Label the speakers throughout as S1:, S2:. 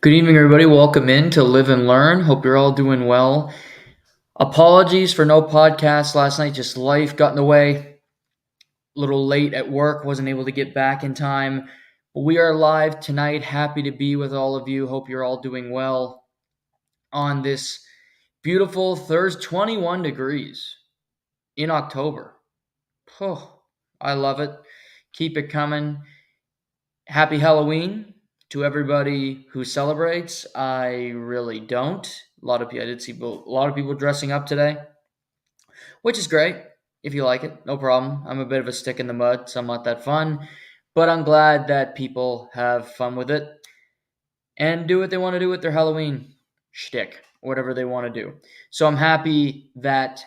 S1: Good evening, everybody. Welcome in to Live and Learn. Hope you're all doing well. Apologies for no podcast last night. Just life got in the way. A little late at work. Wasn't able to get back in time. But we are live tonight. Happy to be with all of you. Hope you're all doing well on this beautiful Thursday, 21 degrees in October. Oh, I love it. Keep it coming. Happy Halloween to everybody who celebrates. I really don't. I did see a lot of people dressing up today, which is great. If you like it, no problem. I'm a bit of a stick in the mud, so I'm not that fun. But I'm glad that people have fun with it and do what they want to do with their Halloween shtick, whatever they want to do. So I'm happy that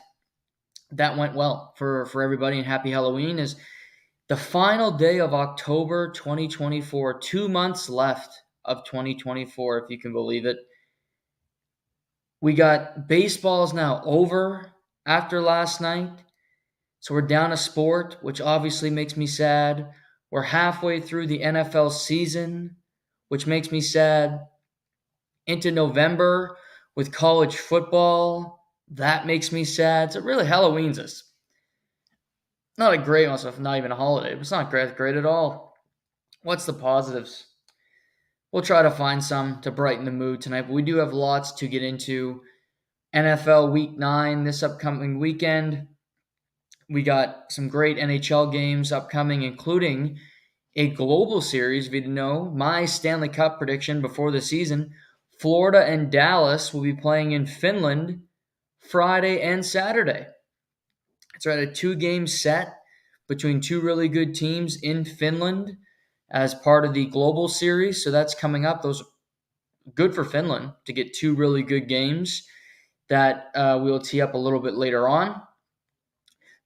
S1: that went well for everybody, and happy Halloween is the final day of October 2024, 2 months left of 2024, if you can believe it. We got baseballs now over after last night, so we're down a sport, which obviously makes me sad. We're halfway through the NFL season, which makes me sad. Into November with college football, that makes me sad. So really, Halloween's not a great one, so not even a holiday, but it's not great at all. What's the positives? We'll try to find some to brighten the mood tonight, but we do have lots to get into. NFL Week 9 this upcoming weekend. We got some great NHL games upcoming, including a global series. If you didn't know, my Stanley Cup prediction before the season, Florida and Dallas will be playing in Finland Friday and Saturday. It's right, a 2-game set between two really good teams in Finland as part of the global series. So that's coming up. Those good for Finland to get two really good games that we'll tee up a little bit later on.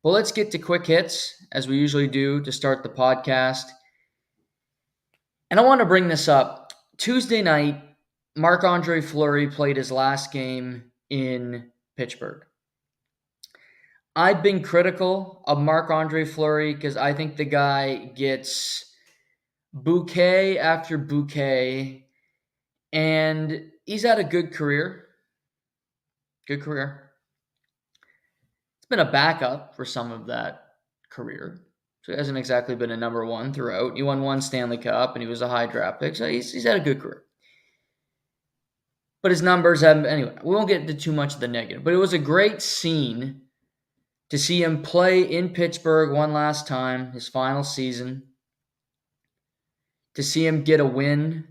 S1: But let's get to quick hits, as we usually do to start the podcast. And I want to bring this up. Tuesday night, Marc-Andre Fleury played his last game in Pittsburgh. I've been critical of Marc-Andre Fleury because I think the guy gets bouquet after bouquet, and he's had a good career. Good career. It's been a backup for some of that career. So he hasn't exactly been a number one throughout. He won one Stanley Cup, and he was a high draft pick, so he's had a good career. But his numbers haven't. Anyway, we won't get into too much of the negative. But it was a great scene to see him play in Pittsburgh one last time, his final season. To see him get a win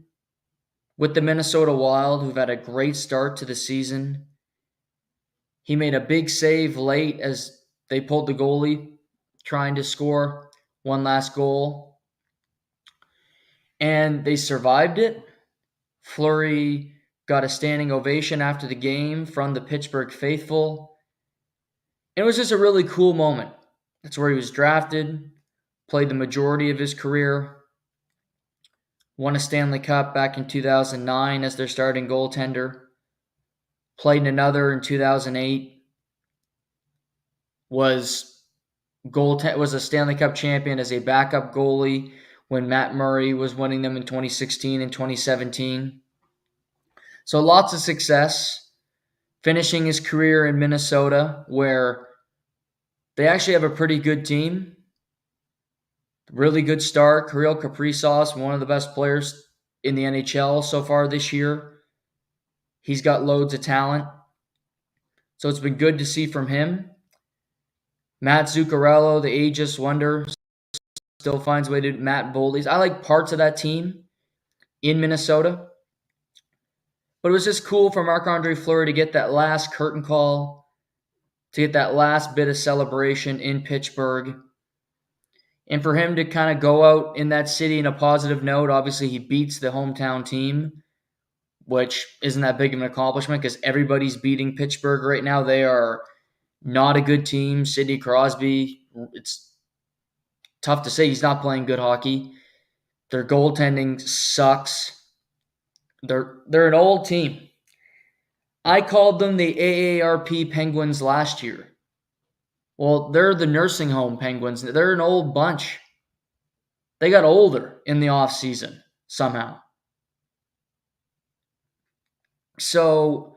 S1: with the Minnesota Wild, who've had a great start to the season. He made a big save late as they pulled the goalie, trying to score one last goal. And they survived it. Fleury got a standing ovation after the game from the Pittsburgh faithful. It was just a really cool moment. That's where he was drafted, played the majority of his career, won a Stanley Cup back in 2009 as their starting goaltender, played in another in 2008, was a Stanley Cup champion as a backup goalie when Matt Murray was winning them in 2016 and 2017. So lots of success, finishing his career in Minnesota, where they actually have a pretty good team. Really good start. Kirill Kaprizov, one of the best players in the NHL so far this year. He's got loads of talent. So it's been good to see from him. Matt Zuccarello, the ageless wonder, still finds a way to Matt Boldy's. I like parts of that team in Minnesota. But it was just cool for Marc-Andre Fleury to get that last curtain call, to get that last bit of celebration in Pittsburgh. And for him to kind of go out in that city in a positive note. Obviously, he beats the hometown team, which isn't that big of an accomplishment because everybody's beating Pittsburgh right now. They are not a good team. Sidney Crosby, it's tough to say he's not playing good hockey. Their goaltending sucks. They're an old team. I called them the AARP Penguins last year. Well, they're the nursing home Penguins. They're an old bunch. They got older in the offseason somehow. So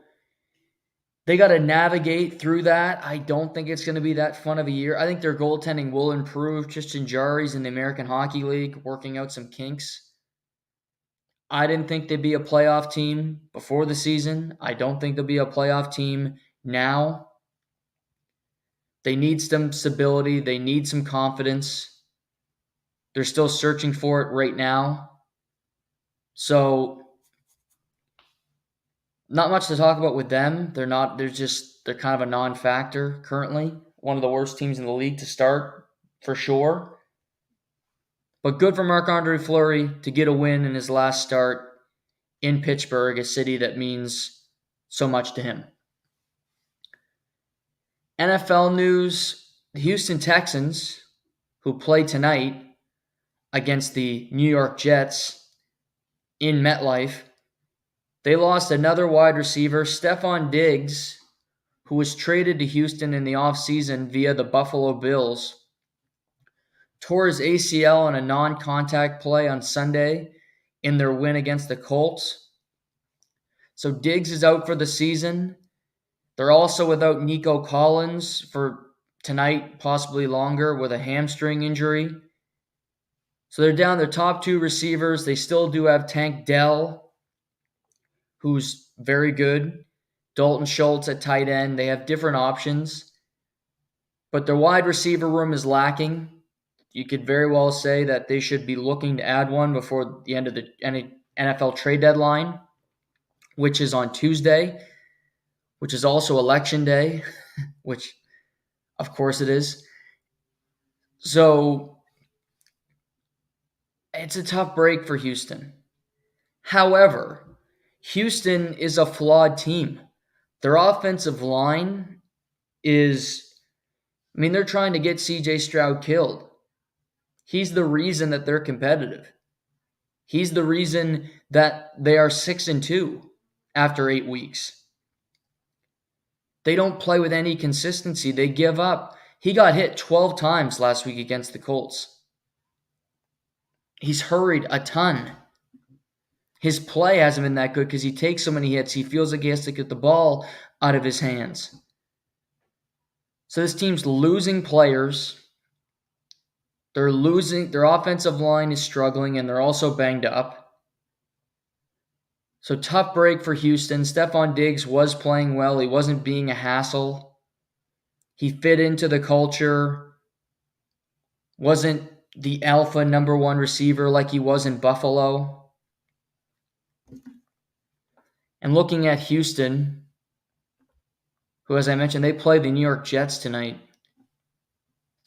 S1: they got to navigate through that. I don't think it's going to be that fun of a year. I think their goaltending will improve. Tristan Jarry's in the American Hockey League working out some kinks. I didn't think they'd be a playoff team before the season. I don't think they'll be a playoff team now. They need some stability. They need some confidence. They're still searching for it right now. So, not much to talk about with them. They're kind of a non-factor currently. One of the worst teams in the league to start, for sure. But good for Marc-Andre Fleury to get a win in his last start in Pittsburgh, a city that means so much to him. NFL news, the Houston Texans, who play tonight against the New York Jets in MetLife, they lost another wide receiver, Stephon Diggs, who was traded to Houston in the offseason via the Buffalo Bills, tore his ACL on a non-contact play on Sunday in their win against the Colts. So Diggs is out for the season. They're also without Nico Collins for tonight, possibly longer, with a hamstring injury. So they're down their top two receivers. They still do have Tank Dell, who's very good. Dalton Schultz at tight end. They have different options. But their wide receiver room is lacking. You could very well say that they should be looking to add one before the end of the NFL trade deadline, which is on Tuesday, which is also Election Day, which of course it is. So it's a tough break for Houston. However, Houston is a flawed team. Their offensive line they're trying to get CJ Stroud killed. He's the reason that they're competitive. He's the reason that they are 6-2 after 8 weeks. They don't play with any consistency. They give up. He got hit 12 times last week against the Colts. He's hurried a ton. His play hasn't been that good because he takes so many hits. He feels like he has to get the ball out of his hands. So this team's losing players. They're losing. Their offensive line is struggling, and they're also banged up. So tough break for Houston. Stephon Diggs was playing well. He wasn't being a hassle. He fit into the culture. Wasn't the alpha number one receiver like he was in Buffalo. And looking at Houston, who, as I mentioned, they play the New York Jets tonight.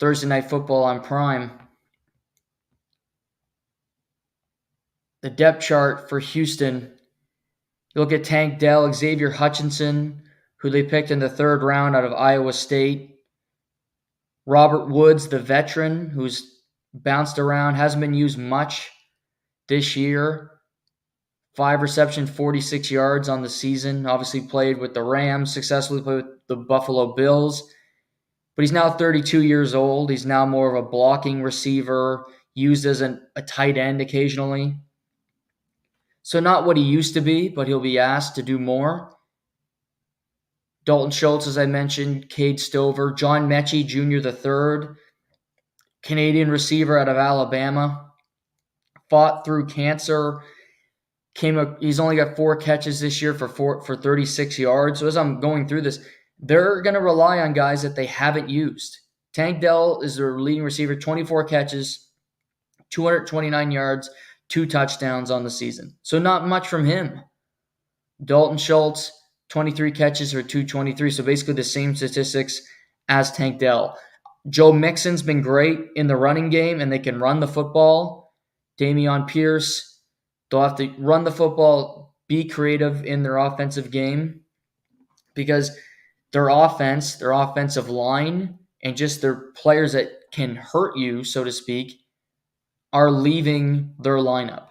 S1: Thursday Night Football on Prime. The depth chart for Houston, you look at Tank Dell, Xavier Hutchinson, who they picked in the third round out of Iowa State. Robert Woods, the veteran, who's bounced around, hasn't been used much this year. 5 receptions, 46 yards on the season. Obviously played with the Rams, successfully played with the Buffalo Bills. But he's now 32 years old. He's now more of a blocking receiver, used as a tight end occasionally. So not what he used to be, but he'll be asked to do more. Dalton Schultz, as I mentioned, Cade Stover, John Mechie Jr. III, Canadian receiver out of Alabama, fought through cancer. He's only got 4 catches this year for 36 yards. So as I'm going through this, they're going to rely on guys that they haven't used. Tank Dell is their leading receiver, 24 catches, 229 yards, 2 touchdowns on the season. So not much from him. Dalton Schultz, 23 catches for 223. So basically the same statistics as Tank Dell. Joe Mixon's been great in the running game, and they can run the football. Dameon Pierce, they'll have to run the football, be creative in their offensive game, because their offense, their offensive line, and just their players that can hurt you, so to speak, are leaving their lineup.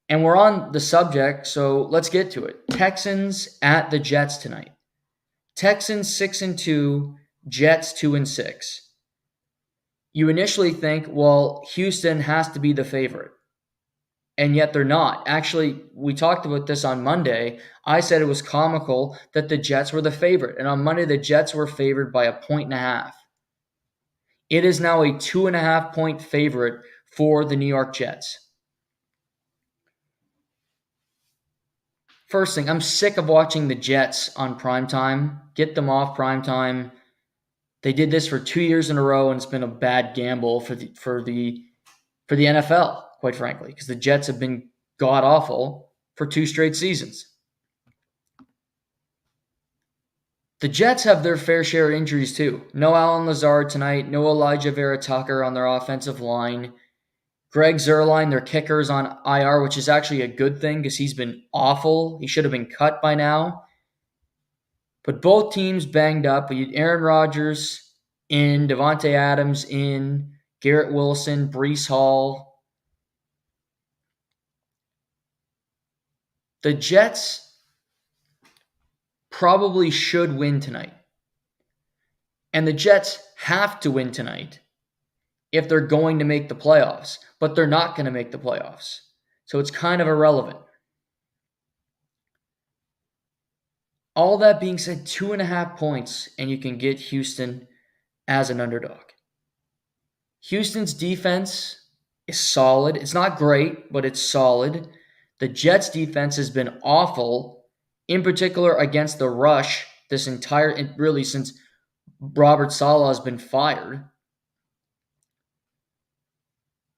S1: And we're on the subject, so let's get to it. Texans at the Jets tonight. Texans 6-2, Jets 2-6. You initially think, well, Houston has to be the favorite. and yet they're not. Actually, we talked about this on Monday. I said it was comical that the Jets were the favorite, and on Monday the Jets were favored by 1.5 points. It is now a 2.5 point favorite for the New York Jets. First thing, I'm sick of watching the Jets on primetime. Get them off primetime. They did this for 2 years in a row, and it's been a bad gamble for the NFL, quite frankly, because the Jets have been god awful for 2 straight seasons. The Jets have their fair share of injuries too. No Alan Lazard tonight, no Elijah Vera Tucker on their offensive line. Greg Zuerlein, their kicker, is on IR, which is actually a good thing because he's been awful. He should have been cut by now. But both teams banged up. We had Aaron Rodgers in, Devontae Adams in, Garrett Wilson, Breece Hall. The Jets probably should win tonight. And the Jets have to win tonight if they're going to make the playoffs. But they're not going to make the playoffs. So it's kind of irrelevant. All that being said, 2.5 points, and you can get Houston as an underdog. Houston's defense is solid. It's not great, but it's solid. The Jets' defense has been awful, in particular against the rush really since Robert Saleh has been fired.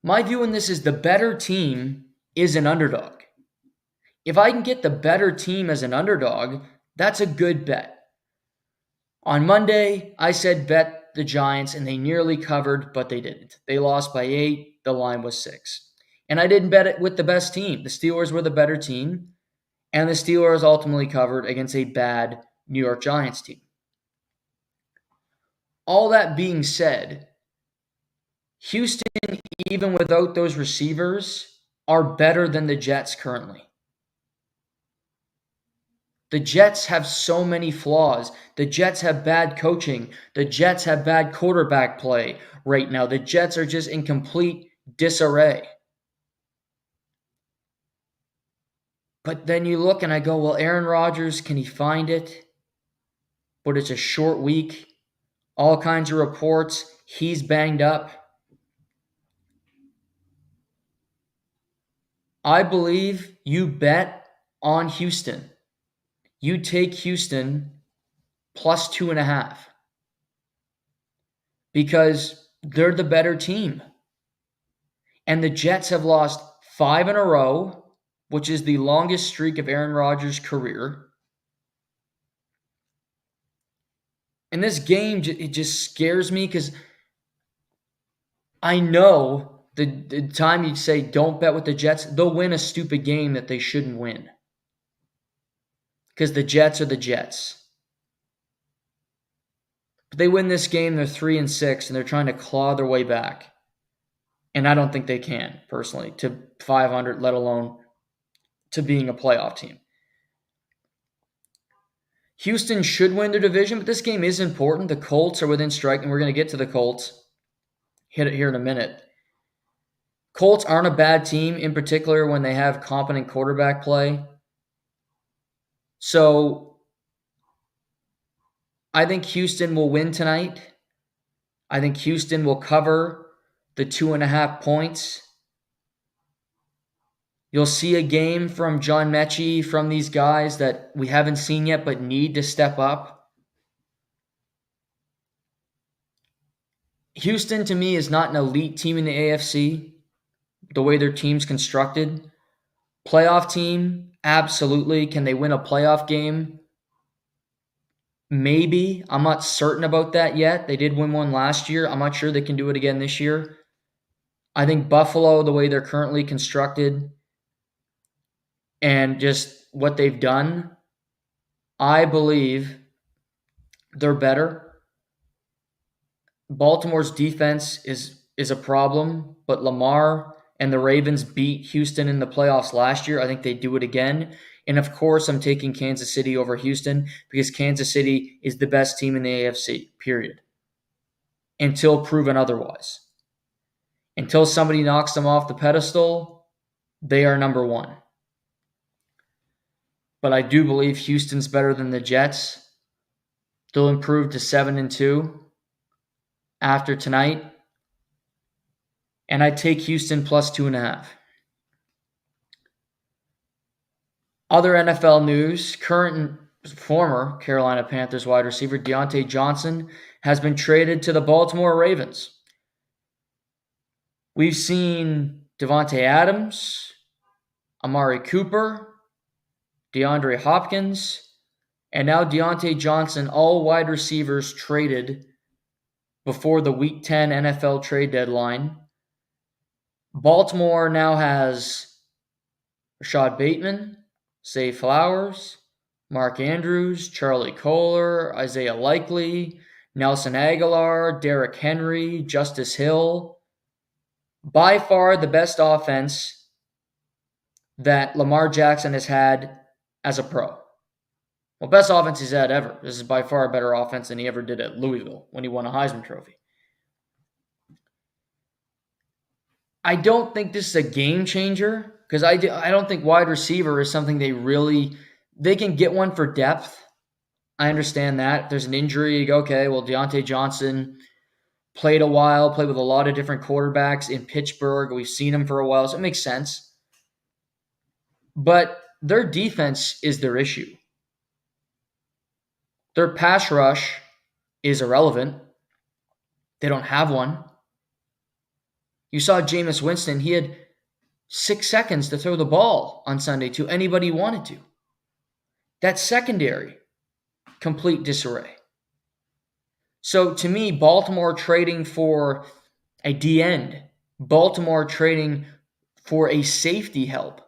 S1: My view on this is the better team is an underdog. If I can get the better team as an underdog, that's a good bet. On Monday, I said bet the Giants, and they nearly covered, but they didn't. They lost by 8. The line was 6. And I didn't bet it with the best team. The Steelers were the better team, and the Steelers ultimately covered against a bad New York Giants team. All that being said, Houston, even without those receivers, are better than the Jets currently. The Jets have so many flaws. The Jets have bad coaching. The Jets have bad quarterback play right now. The Jets are just in complete disarray. But then you look and I go, well, Aaron Rodgers, can he find it? But it's a short week. All kinds of reports. He's banged up. I believe you bet on Houston. You take Houston plus 2.5 because they're the better team. And the Jets have lost 5 in a row, which is the longest streak of Aaron Rodgers' career. And this game, it just scares me because I know the time you say don't bet with the Jets, they'll win a stupid game that they shouldn't win. Because the Jets are the Jets. But they win this game, they're 3-6, and they're trying to claw their way back. And I don't think they can, personally, to 500, let alone to being a playoff team. Houston should win their division, but this game is important. The Colts are within strike, and we're going to get to the Colts. Hit it here in a minute. Colts aren't a bad team, in particular when they have competent quarterback play. So I think Houston will win tonight. I think Houston will cover the 2.5 points. You'll see a game from John Mechie, from these guys that we haven't seen yet but need to step up. Houston, to me, is not an elite team in the AFC, the way their team's constructed. Playoff team, absolutely. Can they win a playoff game? Maybe. I'm not certain about that yet. They did win one last year. I'm not sure they can do it again this year. I think Buffalo, the way they're currently constructed and just what they've done, I believe they're better. Baltimore's defense is a problem, but Lamar and the Ravens beat Houston in the playoffs last year. I think they do it again. And of course, I'm taking Kansas City over Houston because Kansas City is the best team in the AFC, period. Until proven otherwise. Until somebody knocks them off the pedestal, they are number one. But I do believe Houston's better than the Jets. They'll improve to 7-2 after tonight. And I take Houston plus 2.5. Other NFL news, current and former Carolina Panthers wide receiver Deontay Johnson has been traded to the Baltimore Ravens. We've seen Devontae Adams, Amari Cooper, DeAndre Hopkins, and now Deontay Johnson, all wide receivers traded before the Week 10 NFL trade deadline. Baltimore now has Rashad Bateman, Zay Flowers, Mark Andrews, Charlie Kolar, Isaiah Likely, Nelson Aguilar, Derrick Henry, Justice Hill. By far the best offense that Lamar Jackson has had as a pro. Well, best offense he's had ever. This is by far a better offense than he ever did at Louisville when he won a Heisman Trophy. I don't think this is a game changer because I don't think wide receiver is something they can get one for depth. I understand that. If there's an injury, you go, okay, well, Deontay Johnson played a while, played with a lot of different quarterbacks in Pittsburgh. We've seen him for a while, so it makes sense. But their defense is their issue. Their pass rush is irrelevant. They don't have one. You saw Jameis Winston. He had 6 seconds to throw the ball on Sunday to anybody he wanted to. That secondary, complete disarray. So to me, Baltimore trading for a D-end, Baltimore trading for a safety help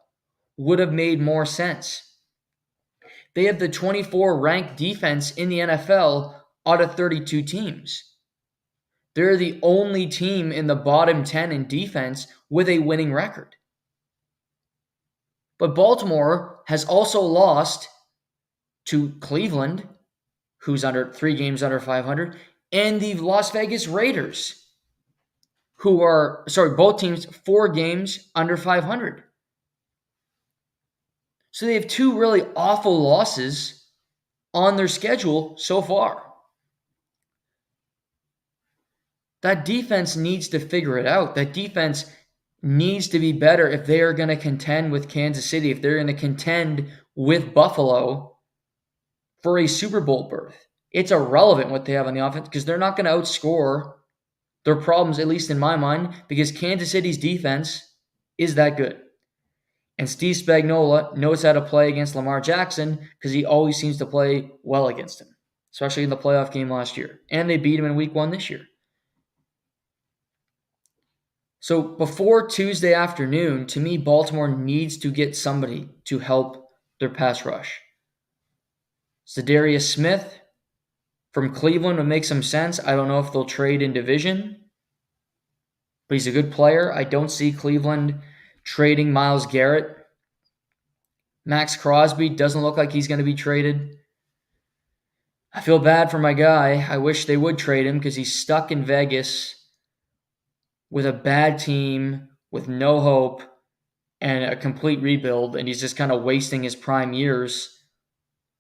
S1: would have made more sense. They have the 24 ranked defense in the NFL out of 32 teams. They're the only team in the bottom 10 in defense with a winning record. But Baltimore has also lost to Cleveland, who's under 3 games under 500, and the Las Vegas Raiders, who are, both teams 4 games under 500. So they have 2 really awful losses on their schedule so far. That defense needs to figure it out. That defense needs to be better if they are going to contend with Kansas City, if they're going to contend with Buffalo for a Super Bowl berth. It's irrelevant what they have on the offense because they're not going to outscore their problems, at least in my mind, because Kansas City's defense is that good. And Steve Spagnuolo knows how to play against Lamar Jackson because he always seems to play well against him, especially in the playoff game last year. And they beat him in Week 1 this year. So before Tuesday afternoon, to me, Baltimore needs to get somebody to help their pass rush. Za'Darius Smith from Cleveland would make some sense. I don't know if they'll trade in division, but he's a good player. I don't see Cleveland trading Myles Garrett. Max Crosby doesn't look like he's going to be traded. I feel bad for my guy. I wish they would trade him because he's stuck in Vegas with a bad team, with no hope, and a complete rebuild, and he's just kind of wasting his prime years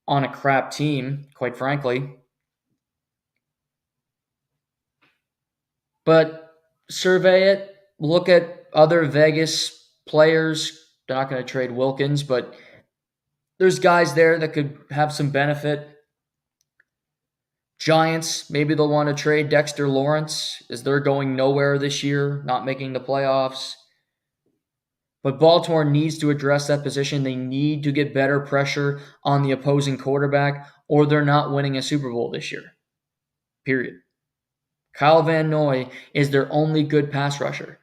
S1: on a crap team, quite frankly. But survey it, look at other Vegas players. They're not going to trade Wilkins, but there's guys there that could have some benefit. Giants, maybe they'll want to trade Dexter Lawrence as they're going nowhere this year, not making the playoffs. But Baltimore needs to address that position. They need to get better pressure on the opposing quarterback, or they're not winning a Super Bowl this year. Period. Kyle Van Noy is their only good pass rusher.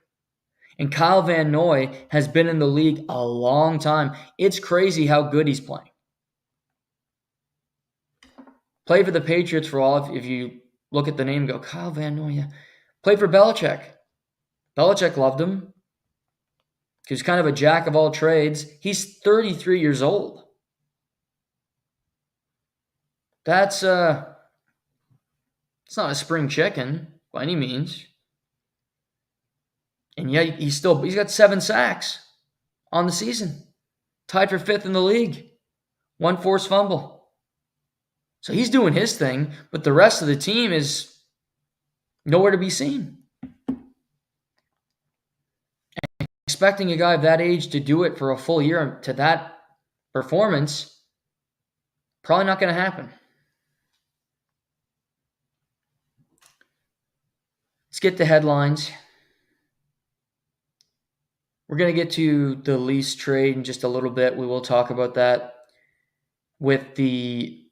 S1: And Kyle Van Noy has been in the league a long time. It's crazy how good he's playing. Played for the Patriots for all. If you look at the name and go, Kyle Van Noy, yeah. Played for Belichick. Belichick loved him. He was kind of a jack of all trades. He's 33 years old. It's not a spring chicken by any means. And yet he's got 7 sacks on the season. Tied for 5th in the league. 1 forced fumble. So he's doing his thing, but the rest of the team is nowhere to be seen. Expecting a guy of that age to do it for a full year to that performance, probably not going to happen. Let's get to headlines. We're going to get to the lease trade in just a little bit. We will talk about that with the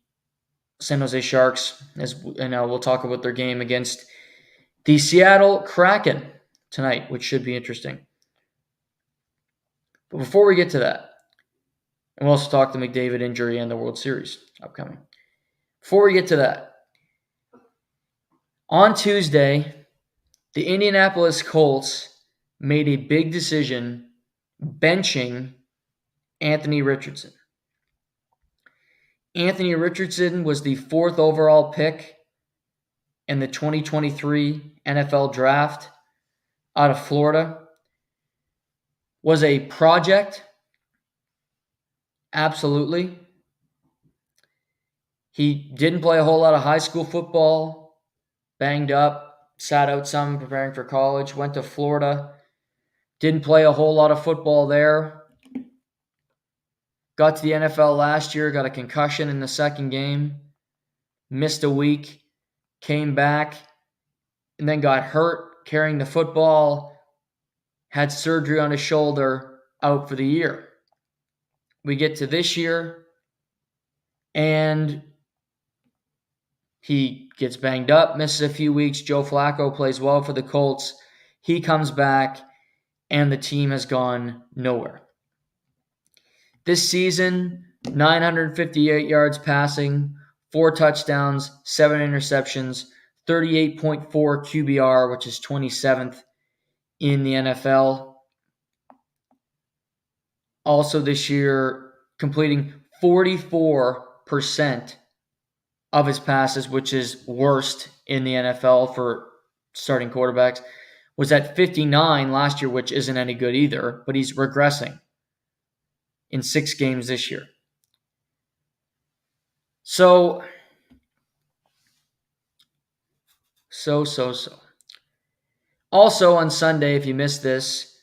S1: San Jose Sharks, and we'll talk about their game against the Seattle Kraken tonight, which should be interesting. But before we get to that, and we'll also talk the McDavid injury and the World Series upcoming. Before we get to that, on Tuesday, the Indianapolis Colts made a big decision benching Anthony Richardson. Anthony Richardson was the 4th overall pick in the 2023 NFL Draft out of Florida. Was a project, absolutely. He didn't play a whole lot of high school football, banged up, sat out some preparing for college, went to Florida, didn't play a whole lot of football there. Got to the NFL last year, got a concussion in the second game, missed a week, came back, and then got hurt carrying the football, had surgery on his shoulder, out for the year. We get to this year, and he gets banged up, misses a few weeks. Joe Flacco plays well for the Colts. He comes back, and the team has gone nowhere. This season, 958 yards passing, 4 touchdowns, 7 interceptions, 38.4 QBR, which is 27th in the NFL. Also this year, completing 44% of his passes, which is worst in the NFL for starting quarterbacks. Was at 59 last year, which isn't any good either, but he's regressing in 6 games this year. So. Also on Sunday, if you missed this,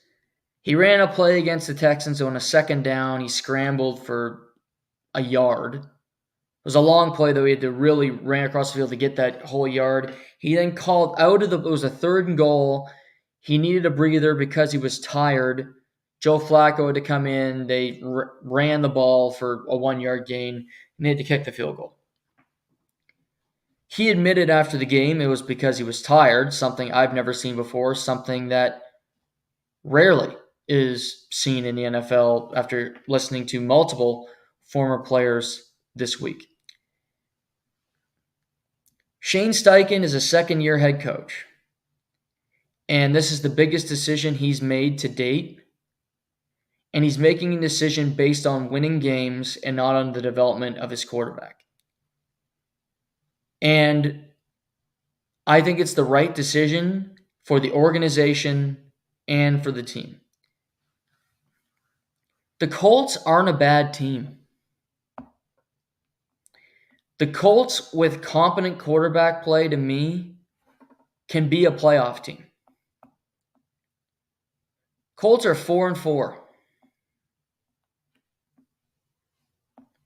S1: he ran a play against the Texans on a 2nd down. He scrambled for a yard. It was a long play, though. He had to really ran across the field to get that whole yard. He then called out of it was a 3rd and goal. He needed a breather because he was tired. Joe Flacco had to come in. They ran the ball for a 1-yard gain, and they had to kick the field goal. He admitted after the game it was because he was tired, something I've never seen before, something that rarely is seen in the NFL after listening to multiple former players this week. Shane Steichen is a 2nd-year head coach, and this is the biggest decision he's made to date, and he's making a decision based on winning games and not on the development of his quarterback. And I think it's the right decision for the organization and for the team. The Colts aren't a bad team. The Colts, with competent quarterback play, to me, can be a playoff team. Colts are 4-4.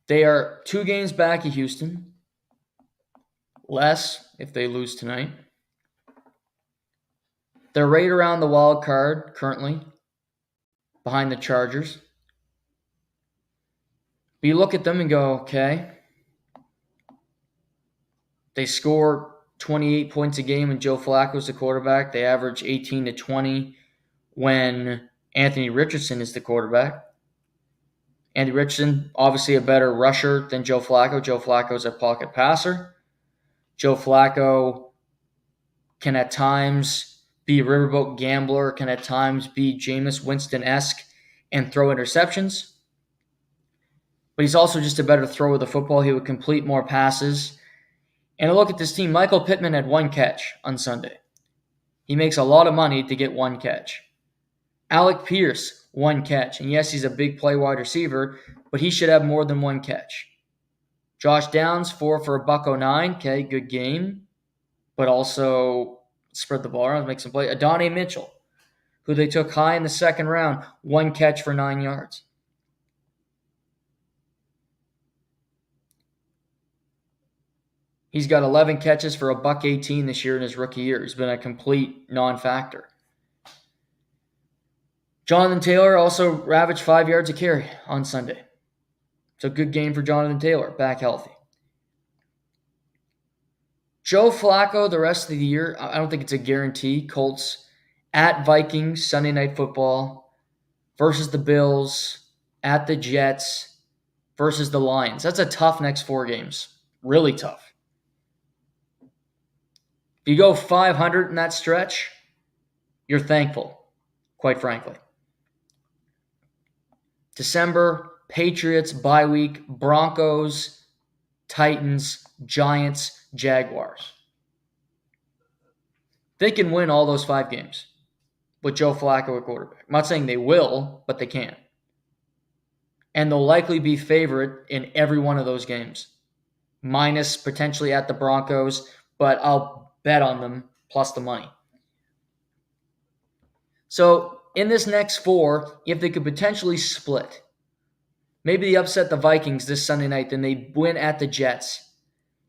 S1: They are 2 games back of Houston. Less if they lose tonight. They're right around the wild card currently, behind the Chargers. But you look at them and go, okay. They score 28 points a game when Joe Flacco's the quarterback. They average 18 to 20 when Anthony Richardson is the quarterback. Andy Richardson, obviously a better rusher than Joe Flacco. Joe Flacco's a pocket passer. Joe Flacco can at times be a riverboat gambler, can at times be Jameis Winston-esque and throw interceptions. But he's also just a better thrower of the football. He would complete more passes. And look at this team. Michael Pittman had 1 catch on Sunday. He makes a lot of money to get 1 catch. Alec Pierce, 1 catch. And yes, he's a big play wide receiver, but he should have more than 1 catch. Josh Downs, 4 for $109. Okay, good game. But also spread the ball around, make some play. Adonai Mitchell, who they took high in the second round, 1 catch for 9 yards. He's got 11 catches for $118 this year in his rookie year. He's been a complete non-factor. Jonathan Taylor also ravaged 5 yards a carry on Sunday. So good game for Jonathan Taylor, back healthy. Joe Flacco, the rest of the year, I don't think it's a guarantee. Colts at Vikings, Sunday Night Football, versus the Bills, at the Jets, versus the Lions. That's a tough next 4 games. Really tough. If you go 500 in that stretch, you're thankful, quite frankly. December, Patriots, bye week, Broncos, Titans, Giants, Jaguars. They can win all those 5 games with Joe Flacco at quarterback. I'm not saying they will, but they can. And they'll likely be favorite in every one of those games, minus potentially at the Broncos, but I'll bet on them plus the money. So in this next 4, if they could potentially split, maybe they upset the Vikings this Sunday night, then they win at the Jets,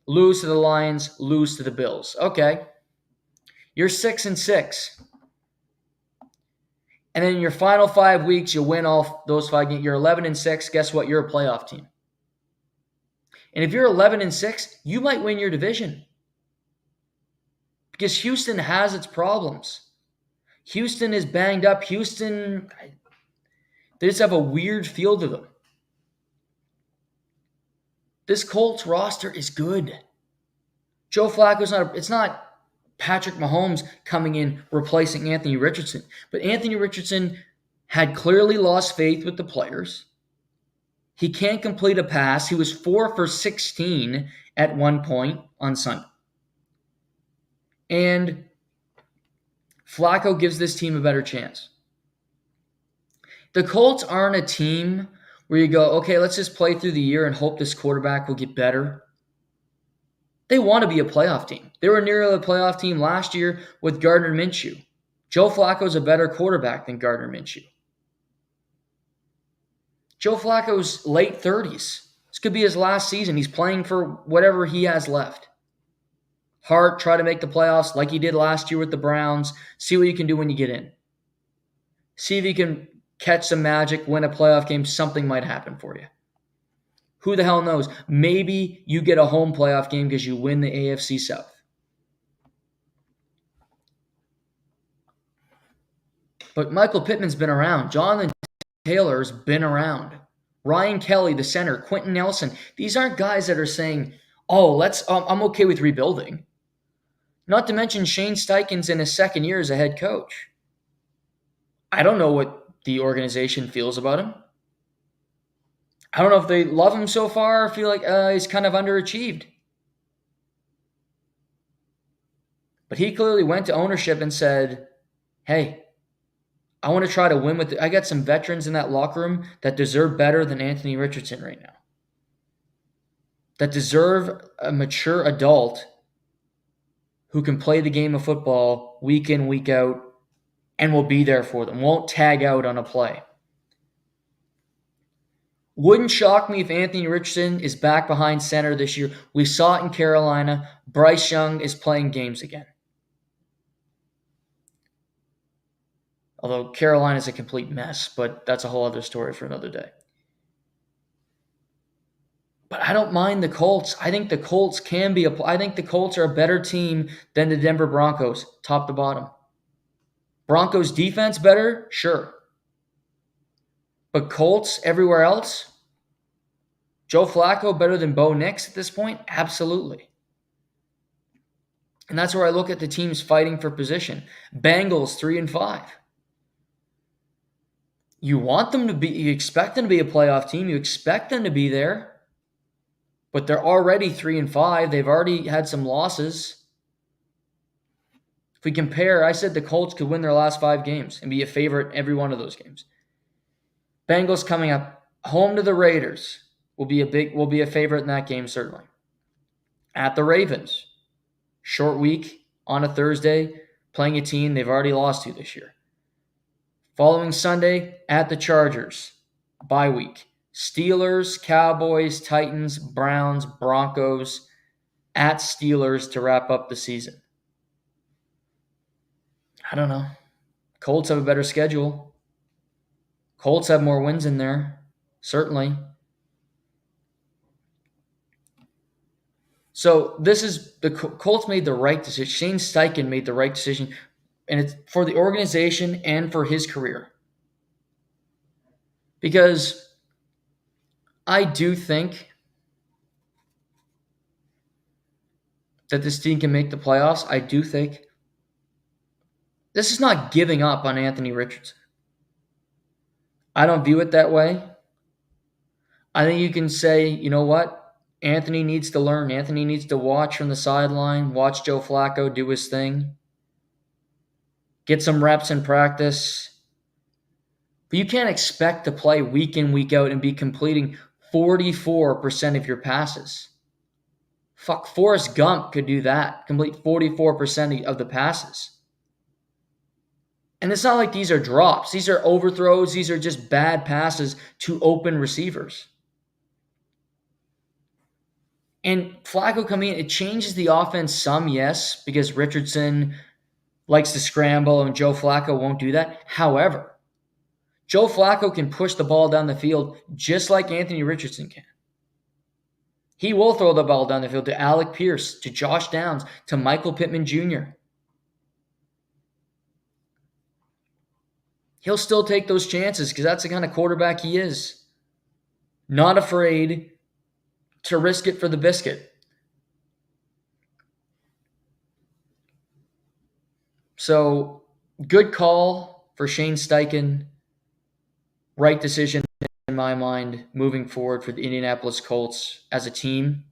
S1: lose to the Lions, lose to the Bills. Okay, you're 6-6. And then in your final 5 weeks, you win all those 5 games. You're 11-6. Guess what? You're a playoff team. And if you're 11-6, you might win your division. Because Houston has its problems. Houston is banged up. Houston, they just have a weird feel to them. This Colts roster is good. Joe Flacco's it's not Patrick Mahomes coming in replacing Anthony Richardson. But Anthony Richardson had clearly lost faith with the players. He can't complete a pass. He was 4 for 16 at one point on Sunday. And Flacco gives this team a better chance. The Colts aren't a team where you go, okay, let's just play through the year and hope this quarterback will get better. They want to be a playoff team. They were nearly a playoff team last year with Gardner Minshew. Joe Flacco's a better quarterback than Gardner Minshew. Joe Flacco's late 30s. This could be his last season. He's playing for whatever he has left. Hart, try to make the playoffs like he did last year with the Browns. See what you can do when you get in. See if you can catch some magic, win a playoff game. Something might happen for you. Who the hell knows? Maybe you get a home playoff game because you win the AFC South. But Michael Pittman's been around. Jonathan Taylor's been around. Ryan Kelly, the center. Quentin Nelson. These aren't guys that are saying, oh, I'm okay with rebuilding. Not to mention Shane Steichen's in his second year as a head coach. I don't know what the organization feels about him. I don't know if they love him so far or feel like he's kind of underachieved. But he clearly went to ownership and said, hey, I want to try to win with I got some veterans in that locker room that deserve better than Anthony Richardson right now. That deserve a mature adult who can play the game of football week in, week out, and will be there for them, won't tag out on a play. Wouldn't shock me if Anthony Richardson is back behind center this year. We saw it in Carolina. Bryce Young is playing games again. Although Carolina is a complete mess, but that's a whole other story for another day. But I don't mind the Colts. I think the Colts I think the Colts are a better team than the Denver Broncos, top to bottom. Broncos defense better? Sure. But Colts everywhere else? Joe Flacco better than Bo Nix at this point? Absolutely. And that's where I look at the teams fighting for position. Bengals 3-5. You expect them to be a playoff team. You expect them to be there. But they're already 3-5. They've already had some losses. If we compare, I said the Colts could win their last 5 games and be a favorite in every one of those games. Bengals coming up home to the Raiders will be a favorite in that game, certainly. At the Ravens, short week on a Thursday, playing a team they've already lost to this year. Following Sunday, at the Chargers, bye week. Steelers, Cowboys, Titans, Browns, Broncos, at Steelers to wrap up the season. I don't know. Colts have a better schedule. Colts have more wins in there, certainly. So this is the Colts made the right decision. Shane Steichen made the right decision, and it's for the organization and for his career. Because I do think that this team can make the playoffs. I do think this is not giving up on Anthony Richardson. I don't view it that way. I think you can say, you know what? Anthony needs to learn. Anthony needs to watch from the sideline, watch Joe Flacco do his thing, get some reps in practice. But you can't expect to play week in, week out and be completing 44% of your passes. Fuck, Forrest Gump could do that, complete 44% of the passes. And it's not like these are drops. These are overthrows. These are just bad passes to open receivers. And Flacco coming in, it changes the offense some, yes, because Richardson likes to scramble and Joe Flacco won't do that. However, Joe Flacco can push the ball down the field just like Anthony Richardson can. He will throw the ball down the field to Alec Pierce, to Josh Downs, to Michael Pittman Jr. He'll still take those chances because that's the kind of quarterback he is. Not afraid to risk it for the biscuit. So, good call for Shane Steichen. Right decision in my mind moving forward for the Indianapolis Colts as a team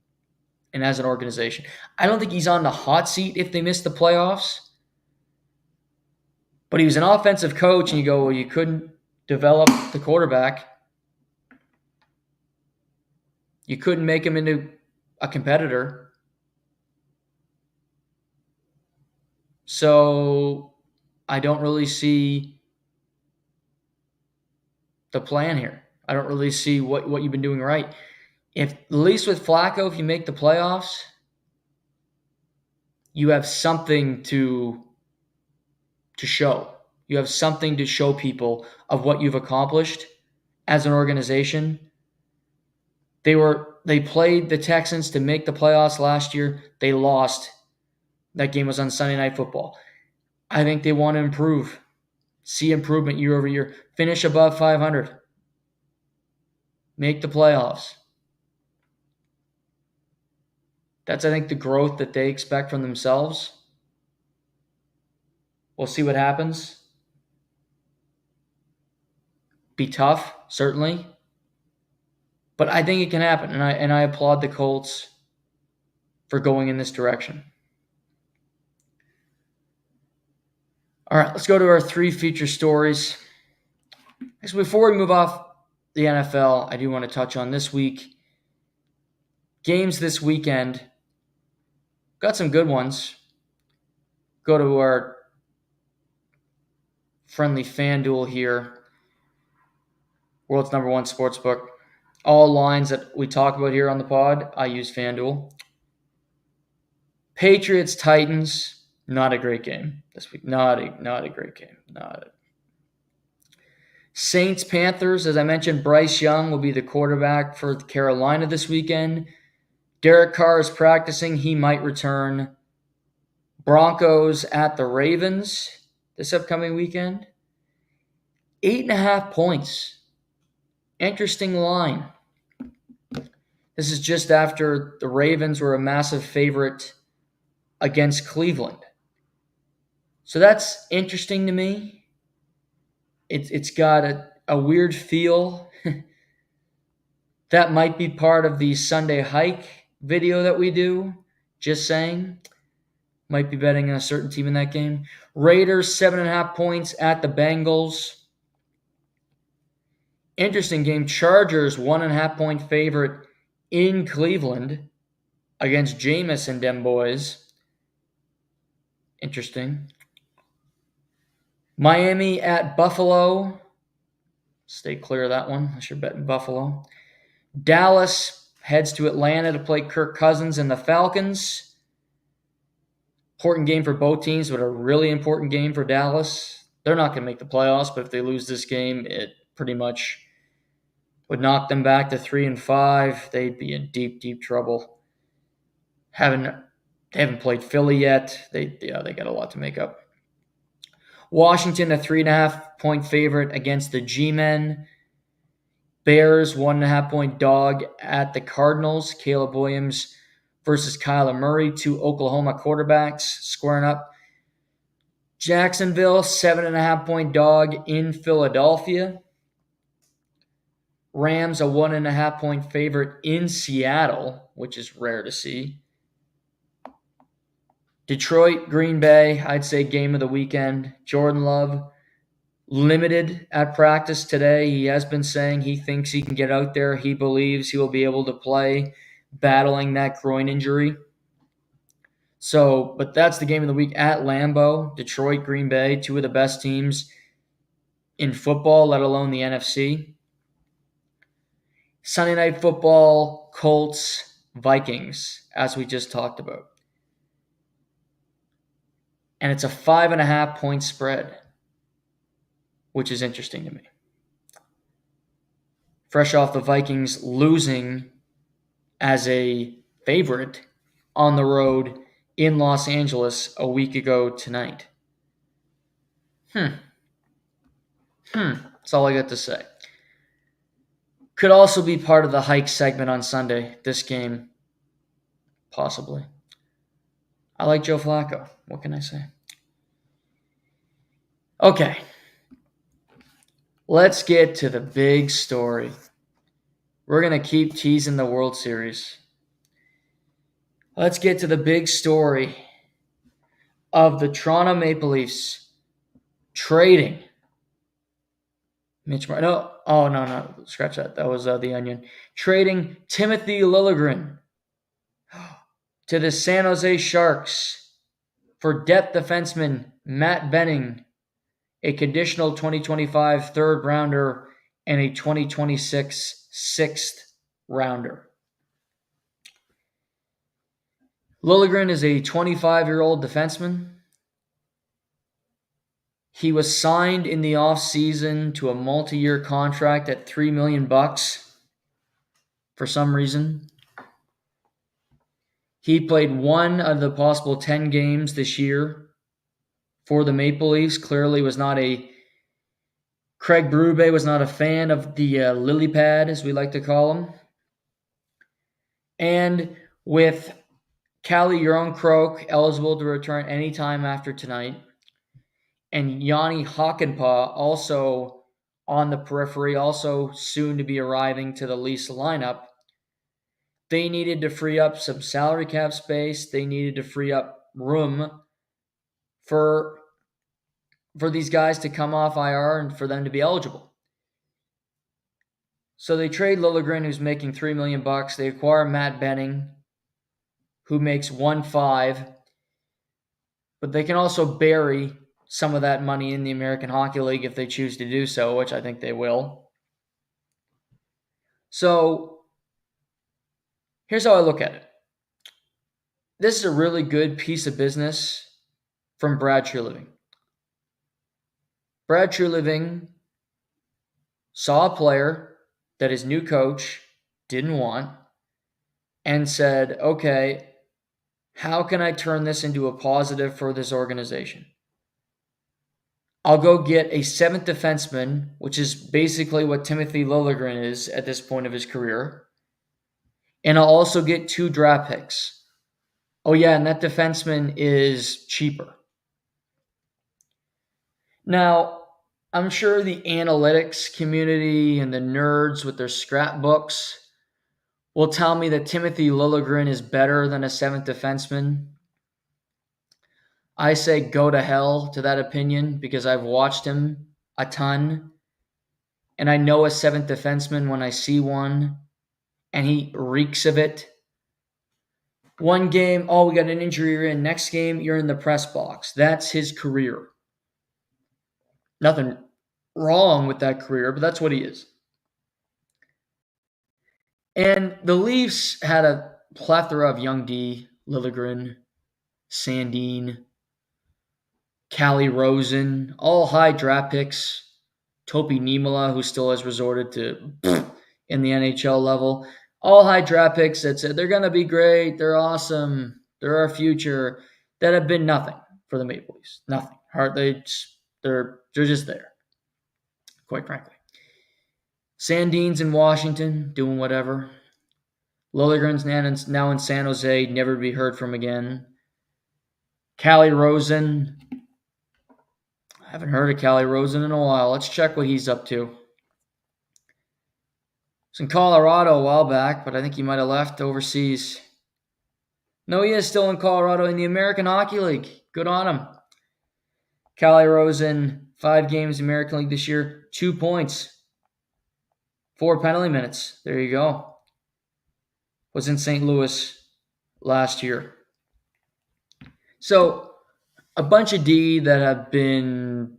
S1: and as an organization. I don't think he's on the hot seat if they miss the playoffs. But he was an offensive coach, and you go, well, you couldn't develop the quarterback. You couldn't make him into a competitor. So I don't really see the plan here. I don't really see what you've been doing right. If at least with Flacco, if you make the playoffs, you have something to show. You have something to show people of what you've accomplished as an organization. They played the Texans to make the playoffs last year. They lost. That game was on Sunday Night Football. I think they want to improve. See improvement year over year. Finish above 500. Make the playoffs. That's, I think, the growth that they expect from themselves. We'll see what happens. Be tough, certainly. But I think it can happen, and I applaud the Colts for going in this direction. All right, let's go to our 3 feature stories. So before we move off the NFL, I do want to touch on this week. Games this weekend. Got some good ones. Go to our friendly FanDuel here. World's #1 sportsbook. All lines that we talk about here on the pod, I use FanDuel. Patriots, Titans, not a great game this week. Not a great game. Saints, Panthers, as I mentioned, Bryce Young will be the quarterback for Carolina this weekend. Derek Carr is practicing. He might return. Broncos at the Ravens this upcoming weekend. 8.5 points. Interesting line. This is just after the Ravens were a massive favorite against Cleveland. So that's interesting to me. It's got a weird feel. That might be part of the Sunday hike video that we do. Just saying. Might be betting on a certain team in that game. Raiders, 7.5 points at the Bengals. Interesting game. Chargers 1.5-point favorite in Cleveland against Jameis and them boys. Interesting. Miami at Buffalo. Stay clear of that one. Unless you're betting Buffalo. Dallas heads to Atlanta to play Kirk Cousins and the Falcons. Important game for both teams, but a really important game for Dallas. They're not going to make the playoffs, but if they lose this game, it pretty much would knock them back to 3-5. They'd be in deep, deep trouble. They haven't played Philly yet. They got a lot to make up. Washington, a 3.5-point favorite against the G-Men. Bears, 1.5-point dog at the Cardinals. Caleb Williams versus Kyler Murray, two Oklahoma quarterbacks squaring up. Jacksonville, 7.5-point dog in Philadelphia. Rams, a 1.5-point favorite in Seattle, which is rare to see. Detroit, Green Bay, I'd say game of the weekend. Jordan Love, limited at practice today. He has been saying he thinks he can get out there. He believes he will be able to play, battling that groin injury. So, but that's the game of the week at Lambeau. Detroit, Green Bay, two of the best teams in football, let alone the NFC. Sunday Night Football, Colts, Vikings, as we just talked about. And it's a 5.5-point spread, which is interesting to me. Fresh off the Vikings losing as a favorite on the road in Los Angeles a week ago tonight. That's all I got to say. Could also be part of the hike segment on Sunday, this game. Possibly. I like Joe Flacco. What can I say? Okay. Let's get to the big story. We're going to keep teasing the World Series. Let's get to the big story of the Toronto Maple Leafs trading Mitch Marner. No. Scratch that. That was The Onion. Trading Timothy Liligren to the San Jose Sharks for depth defenseman Matt Benning, a conditional 2025 third rounder, and a 2026 sixth rounder. Liligren is a 25-year-old defenseman. He was signed in the offseason to a multi-year contract at $3 million for some reason. He played one of the possible 10 games this year for the Maple Leafs. Clearly Craig Berube was not a fan of the lily pad, as we like to call him. And with Calle Jarnkrok eligible to return anytime after tonight, and Yanni Hakanpää also on the periphery, also soon to be arriving to the Leafs lineup, they needed to free up some salary cap space. They needed to free up room for these guys to come off IR and for them to be eligible. So they trade Liligren, who's making $3 million. They acquire Matt Benning, who makes 1.5, but they can also bury some of that money in the American Hockey League if they choose to do so, which I think they will. So here's how I look at it. This is a really good piece of business from Brad Treliving. Brad Treliving saw a player that his new coach didn't want and said, okay, how can I turn this into a positive for this organization? I'll go get a seventh defenseman, which is basically what Timothy Liligren is at this point of his career. And I'll also get 2 draft picks. Oh yeah, and that defenseman is cheaper. Now, I'm sure the analytics community and the nerds with their scrapbooks will tell me that Timothy Liligren is better than a seventh defenseman. I say go to hell to that opinion because I've watched him a ton. and I know a seventh defenseman when I see one, and he reeks of it. One game, oh, we got an injury, you're in. Next game, you're in the press box. That's his career. Nothing wrong with that career, but that's what he is. And the Leafs had a plethora of young D, Liligren, Sandin, Callie Rosen, all high draft picks. Topi Niemela, who still has resorted to in the NHL level. All high draft picks that said they're going to be great, they're awesome, they're our future, that have been nothing for the Maple Leafs. Nothing. They're just there, quite frankly. Sandin's in Washington, doing whatever. Liligren's now in San Jose, never to be heard from again. Callie Rosen. I haven't heard of Callie Rosen in a while. Let's check what he's up to. He's in Colorado a while back, but I think he might have left overseas. No, he is still in Colorado in the American Hockey League. Good on him. Callie Rosen, 5 games American League this year, 2 points, 4 penalty minutes. There you go. Was in St. Louis last year. So, a bunch of D that have been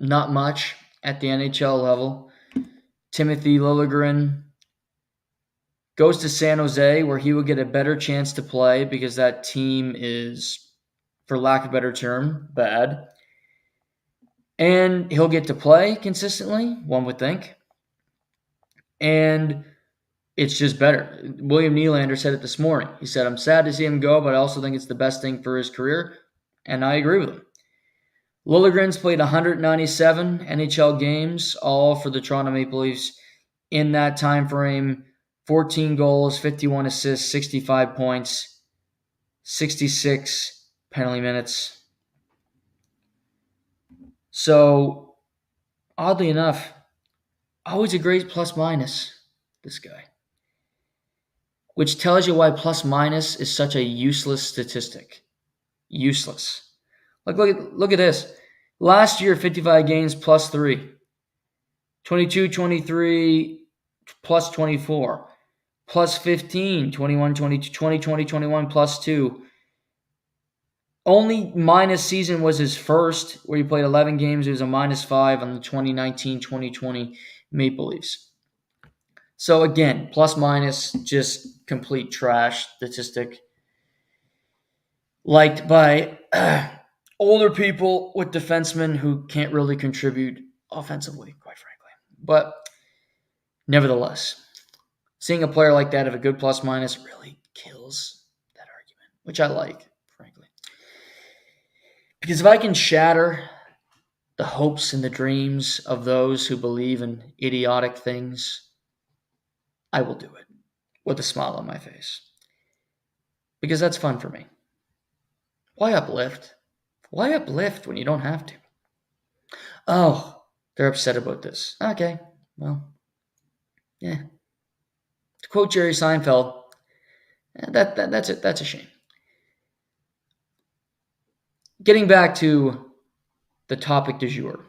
S1: not much at the NHL level. Timothy Liligren goes to San Jose, where he will get a better chance to play because that team is, for lack of a better term, bad. And he'll get to play consistently, one would think. And it's just better. William Nylander said it this morning. He said, I'm sad to see him go, but I also think it's the best thing for his career. And I agree with him. Liligren's played 197 NHL games, all for the Toronto Maple Leafs in that time frame. 14 goals, 51 assists, 65 points, 66 penalty minutes. So, oddly enough, always a great plus-minus, this guy. Which tells you why plus-minus is such a useless statistic. Useless. Look at this. Last year, 55 games, plus 3. 22, 23, plus 24. Plus 15, 21, 22, 20, 20, 21, plus 2. Only minus season was his first, where he played 11 games. It was a minus 5 on the 2019-2020 Maple Leafs. So again, plus minus, just complete trash statistic. Liked by older people with defensemen who can't really contribute offensively, quite frankly. But nevertheless, seeing a player like that have a good plus minus really kills that argument, which I like, frankly. Because if I can shatter the hopes and the dreams of those who believe in idiotic things, I will do it with a smile on my face. Because that's fun for me. Why uplift? Why uplift when you don't have to? Oh, they're upset about this. Okay, well, yeah. To quote Jerry Seinfeld, that's it. That's a shame. Getting back to the topic du jour.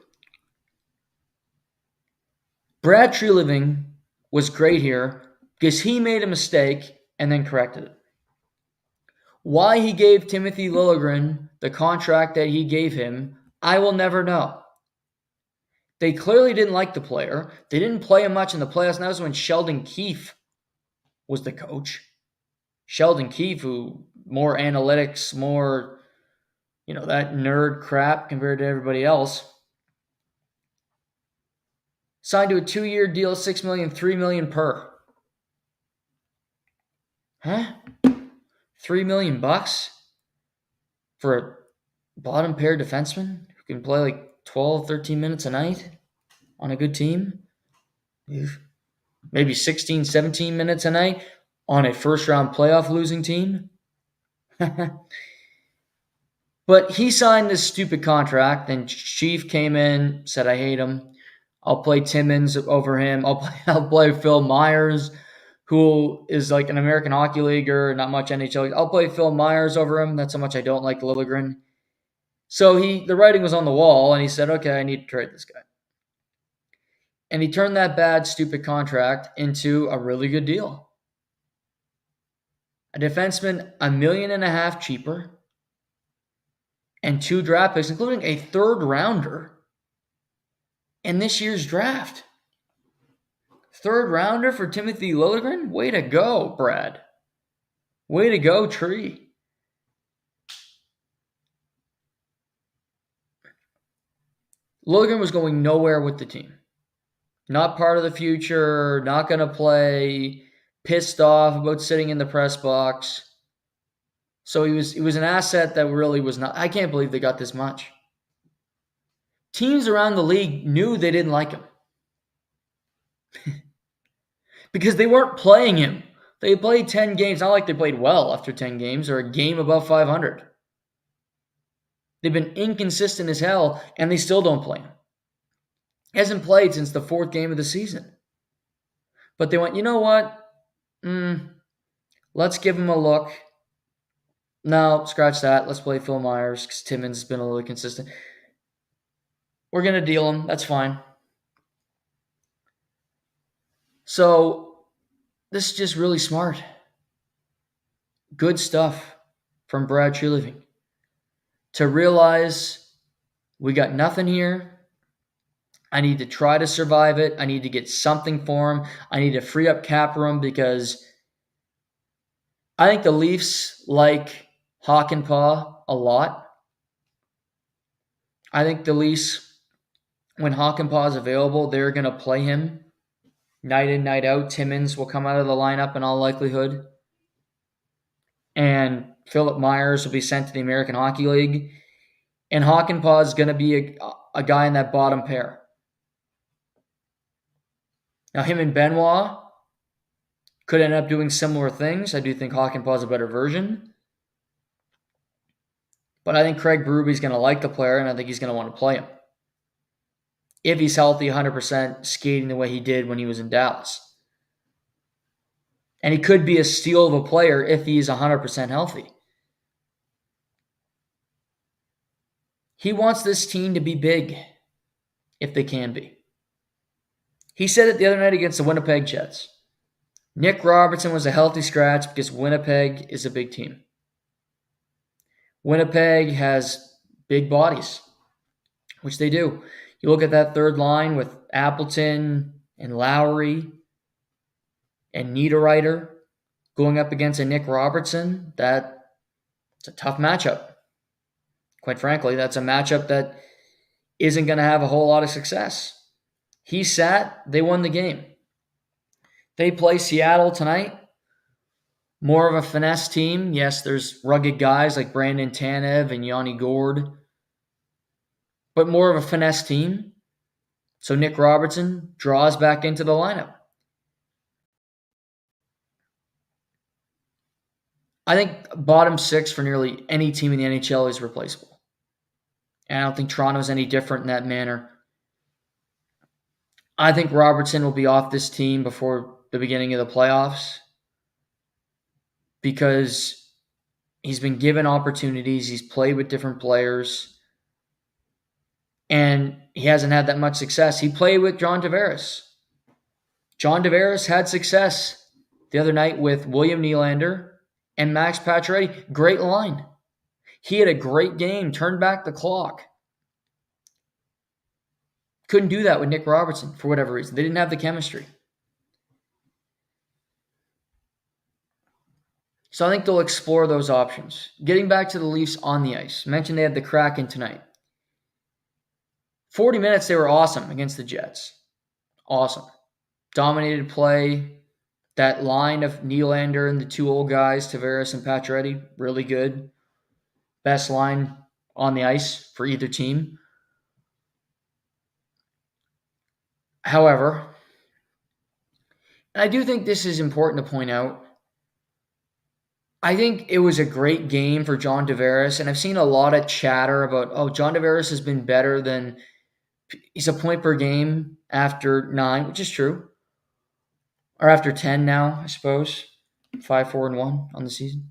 S1: Brad Treliving was great here because he made a mistake and then corrected it. Why he gave Timothy Liligren the contract that he gave him, I will never know. They clearly didn't like the player. They didn't play him much in the playoffs, and that was when Sheldon Keefe was the coach. Sheldon Keefe, who more analytics, more, that nerd crap compared to everybody else. Signed to a 2-year deal, $6 million, $3 million per. Huh? $3 million for a bottom pair defenseman who can play like 12, 13 minutes a night on a good team? Maybe 16, 17 minutes a night on a first-round playoff losing team? But he signed this stupid contract, then Chief came in, said, I hate him. I'll play Timmins over him. I'll play Phil Myers, who is like an American Hockey Leaguer, not much NHL. I'll play Phil Myers over him. That's how much I don't like Liligren. So the writing was on the wall, and he said, okay, I need to trade this guy. And he turned that bad, stupid contract into a really good deal. A defenseman $1.5 million cheaper, and 2 draft picks, including a 3rd rounder in this year's draft. 3rd rounder for Timothy Liligren? Way to go, Brad. Way to go, Tree. Liligren was going nowhere with the team. Not part of the future, not going to play, pissed off about sitting in the press box. So he was an asset that really was not. I can't believe they got this much. Teams around the league knew they didn't like him because they weren't playing him. They played 10 games, not like they played well after 10 games or a game above 500. They've been inconsistent as hell, and they still don't play him. He hasn't played since the 4th game of the season. But they went, you know what? Let's give him a look. No, scratch that. Let's play Phil Myers because Timmins has been a little consistent. We're going to deal him. That's fine. So this is just really smart. Good stuff from Brad Treliving. To realize we got nothing here. I need to try to survive it. I need to get something for him. I need to free up cap room because I think the Leafs like Hakanpää a lot. I think the Leafs, when Hakanpää is available, they're going to play him night in, night out. Timmins will come out of the lineup in all likelihood. And Philip Myers will be sent to the American Hockey League. And Hakanpää is going to be a guy in that bottom pair. Now, him and Benoit could end up doing similar things. I do think Hakanpää is a better version. But I think Craig Berube's going to like the player, and I think he's going to want to play him. If he's healthy, 100% skating the way he did when he was in Dallas. And he could be a steal of a player if he's 100% healthy. He wants this team to be big, if they can be. He said it the other night against the Winnipeg Jets. Nick Robertson was a healthy scratch because Winnipeg is a big team. Winnipeg has big bodies, which they do. You look at that 3rd line with Appleton and Lowry and Niederreiter going up against a Nick Robertson. That's a tough matchup. Quite frankly, that's a matchup that isn't going to have a whole lot of success. He sat, they won the game. They play Seattle tonight. More of a finesse team. Yes, there's rugged guys like Brandon Tanev and Yanni Gourde. But more of a finesse team. So Nick Robertson draws back into the lineup. I think bottom 6 for nearly any team in the NHL is replaceable. And I don't think Toronto's any different in that manner. I think Robertson will be off this team before the beginning of the playoffs because he's been given opportunities. He's played with different players, and he hasn't had that much success. He played with John Tavares. John Tavares had success the other night with William Nylander and Max Pacioretty. Great line. He had a great game, turned back the clock. Couldn't do that with Nick Robertson for whatever reason. They didn't have the chemistry. So I think they'll explore those options. Getting back to the Leafs on the ice. Mentioned they had the Kraken tonight. 40 minutes, they were awesome against the Jets. Awesome. Dominated play. That line of Nylander and the 2 old guys, Tavares and Pacioretty, really good. Best line on the ice for either team. However, and I do think this is important to point out, I think it was a great game for John Tavares, and I've seen a lot of chatter about, John Tavares has been better than, he's a point per game after 9, which is true. Or after 10 now, I suppose. 5, 4, and 1 on the season.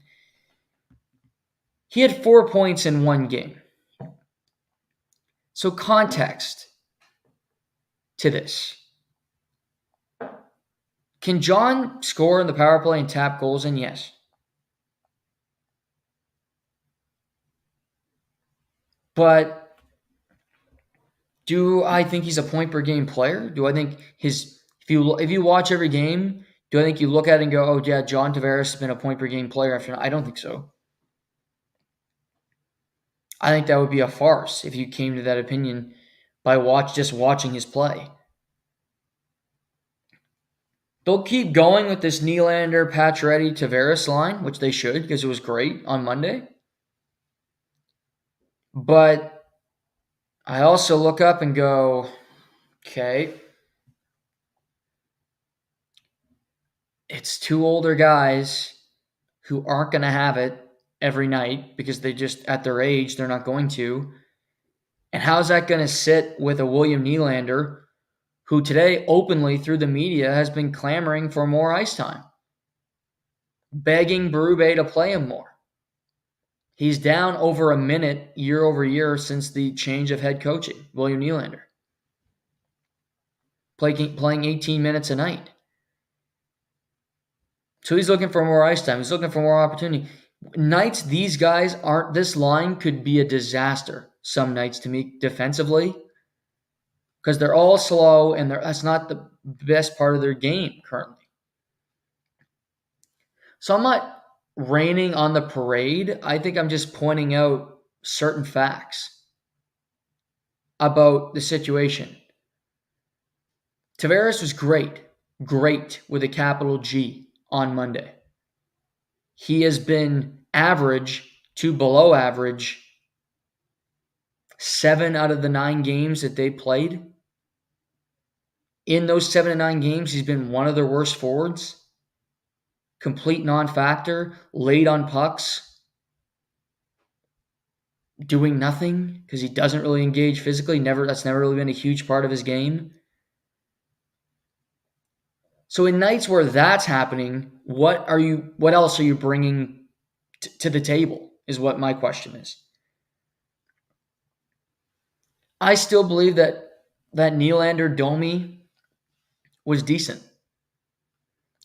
S1: He had 4 points in 1 game. So context to this. Can John score in the power play and tap goals in? Yes. But do I think he's a point per game player? Do I think if you watch every game, do I think you look at it and go, oh yeah, John Tavares has been a point per game player after? I don't think so. I think that would be a farce if you came to that opinion by just watching his play. They'll keep going with this Nylander, Pacioretty, Tavares line, which they should because it was great on Monday. But I also look up and go, okay, it's two older guys who aren't going to have it every night because they just, at their age, they're not going to. And how's that going to sit with a William Nylander who today openly through the media has been clamoring for more ice time, begging Berube to play him more? He's down over a minute year over year since the change of head coaching, William Nylander. Playing 18 minutes a night. So he's looking for more ice time. He's looking for more opportunity. Nights these guys aren't, this line could be a disaster some nights to me defensively because they're all slow and that's not the best part of their game currently. So I'm not raining on the parade. I think I'm just pointing out certain facts about the situation. Tavares was great with a capital G on Monday. He has been average to below average 7 out of the 9 games that they played. In those 7 to 9 games, he's been one of their worst forwards. Complete non-factor, late on pucks, doing nothing because he doesn't really engage physically. That's never really been a huge part of his game. So in nights where that's happening, what else are you bringing to the table is what my question is. I still believe that Nylander Domi was decent.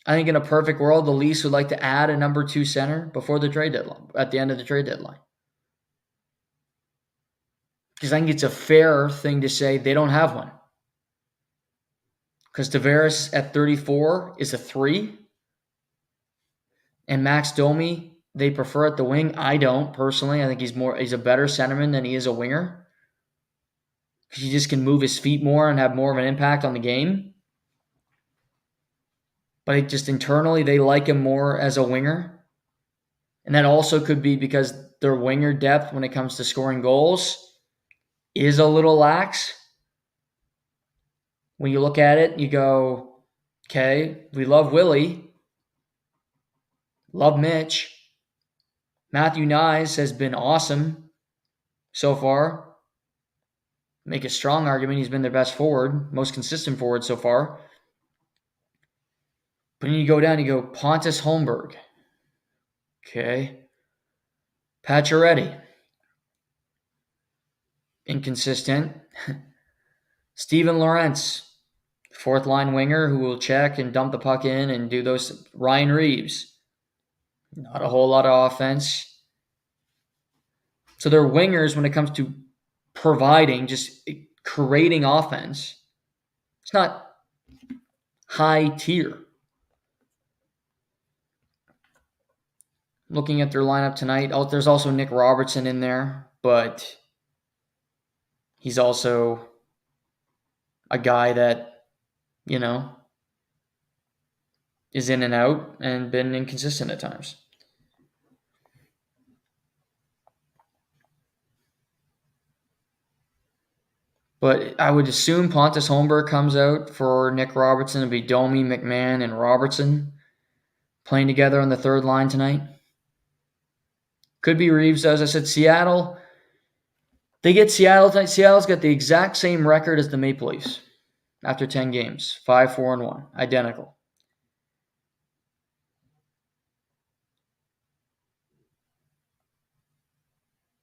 S1: I think in a perfect world, the Leafs would like to add a number 2 center before the trade deadline, at the end of the trade deadline. Because I think it's a fair thing to say they don't have one. Because Tavares at 34 is a 3. And Max Domi, they prefer at the wing. I don't, personally. I think he's a better centerman than he is a winger. Because he just can move his feet more and have more of an impact on the game. But it just internally, they like him more as a winger. And that also could be because their winger depth when it comes to scoring goals is a little lax. When you look at it, you go, okay, we love Willie. Love Mitch. Matthew Nyes has been awesome so far. Make a strong argument he's been their best forward, most consistent forward so far. But then you go down, you go Pontus Holmberg. Okay. Pacioretty. Inconsistent. Steven Lorentz. Fourth line winger who will check and dump the puck in and do those. Ryan Reeves. Not a whole lot of offense. So they're wingers when it comes to providing, just creating offense. It's not high tier. Looking at their lineup tonight, there's also Nick Robertson in there, but he's also a guy that, is in and out and been inconsistent at times. But I would assume Pontus Holmberg comes out for Nick Robertson. It'll be Domi, McMahon, and Robertson playing together on the third line tonight. Could be Reeves. As I said, Seattle. They get Seattle tonight. Seattle's got the exact same record as the Maple Leafs after 10 games. 5-4-1. Identical.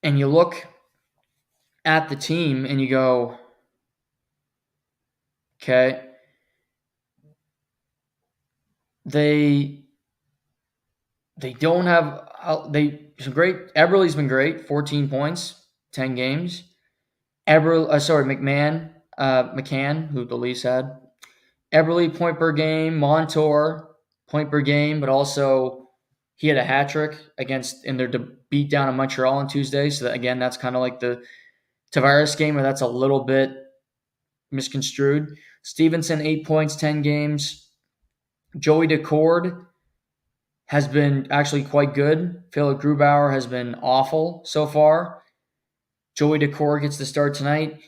S1: And you look at the team and you go, okay, They don't have some great. Eberle's been great, 14 points, 10 games. McCann, who the Leafs had. Eberle, point per game. Montour, point per game, but also he had a hat trick in their beat down in Montreal on Tuesday. So again, that's kind of like the Tavares game where that's a little bit misconstrued. Stevenson, 8 points, 10 games. Joey Decord has been actually quite good. Philip Grubauer has been awful so far. Joey Decord gets the start tonight.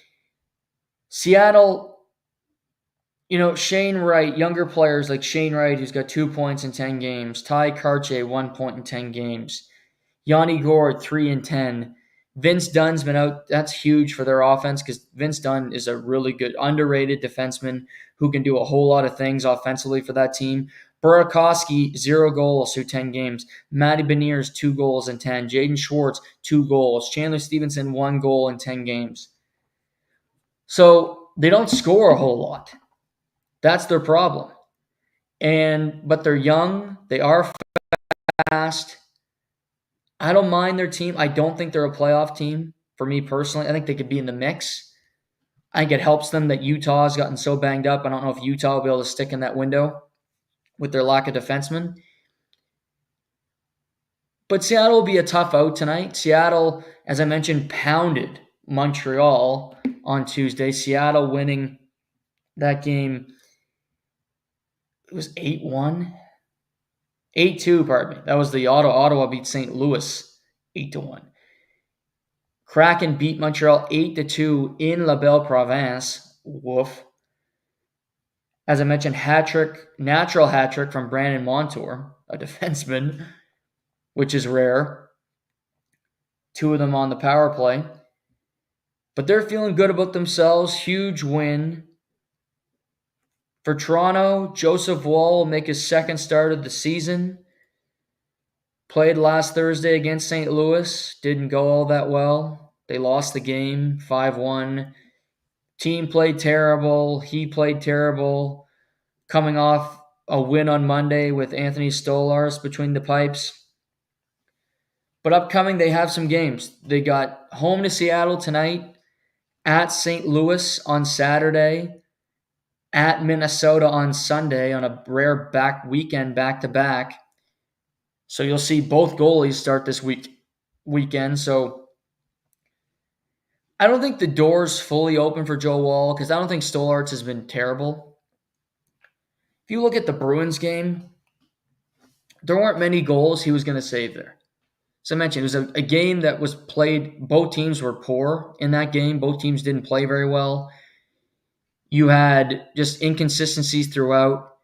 S1: Seattle, Shane Wright, younger players like Shane Wright, who's got 2 points in 10 games. Ty Karche, 1 point in 10 games. Yanni Gourde, 3 in 10. Vince Dunn's been out. That's huge for their offense because Vince Dunn is a really good, underrated defenseman who can do a whole lot of things offensively for that team. Burakovsky, 0 goals through 10 games. Matty Beniers, 2 goals in 10. Jaden Schwartz, 2 goals. Chandler Stevenson, 1 goal in 10 games. So they don't score a whole lot. That's their problem. But they're young. They are fast. I don't mind their team. I don't think they're a playoff team for me personally. I think they could be in the mix. I think it helps them that Utah has gotten so banged up. I don't know if Utah will be able to stick in that window with their lack of defensemen. But Seattle will be a tough out tonight. Seattle, as I mentioned, pounded Montreal on Tuesday. Seattle winning that game. It was 8-1. 8-2, pardon me. That was the Ottawa beat St. Louis 8-1. Kraken beat Montreal 8-2 in La Belle Province. Woof. As I mentioned, natural hat trick from Brandon Montour, a defenseman, which is rare. 2 of them on the power play. But they're feeling good about themselves. Huge win. For Toronto, Joseph Woll will make his second start of the season. Played last Thursday against St. Louis. Didn't go all that well. They lost the game 5-1. Team played terrible. He played terrible. Coming off a win on Monday with Anthony Stolarz between the pipes. But upcoming, they have some games. They got home to Seattle tonight, at St. Louis on Saturday, at Minnesota on Sunday on a rare weekend back-to-back. So you'll see both goalies start this weekend. So I don't think the door's fully open for Joe Woll because I don't think Stolarz has been terrible. If you look at the Bruins game, there weren't many goals he was going to save there. As I mentioned, it was a game that was played. Both teams were poor in that game. Both teams didn't play very well. You had just inconsistencies throughout.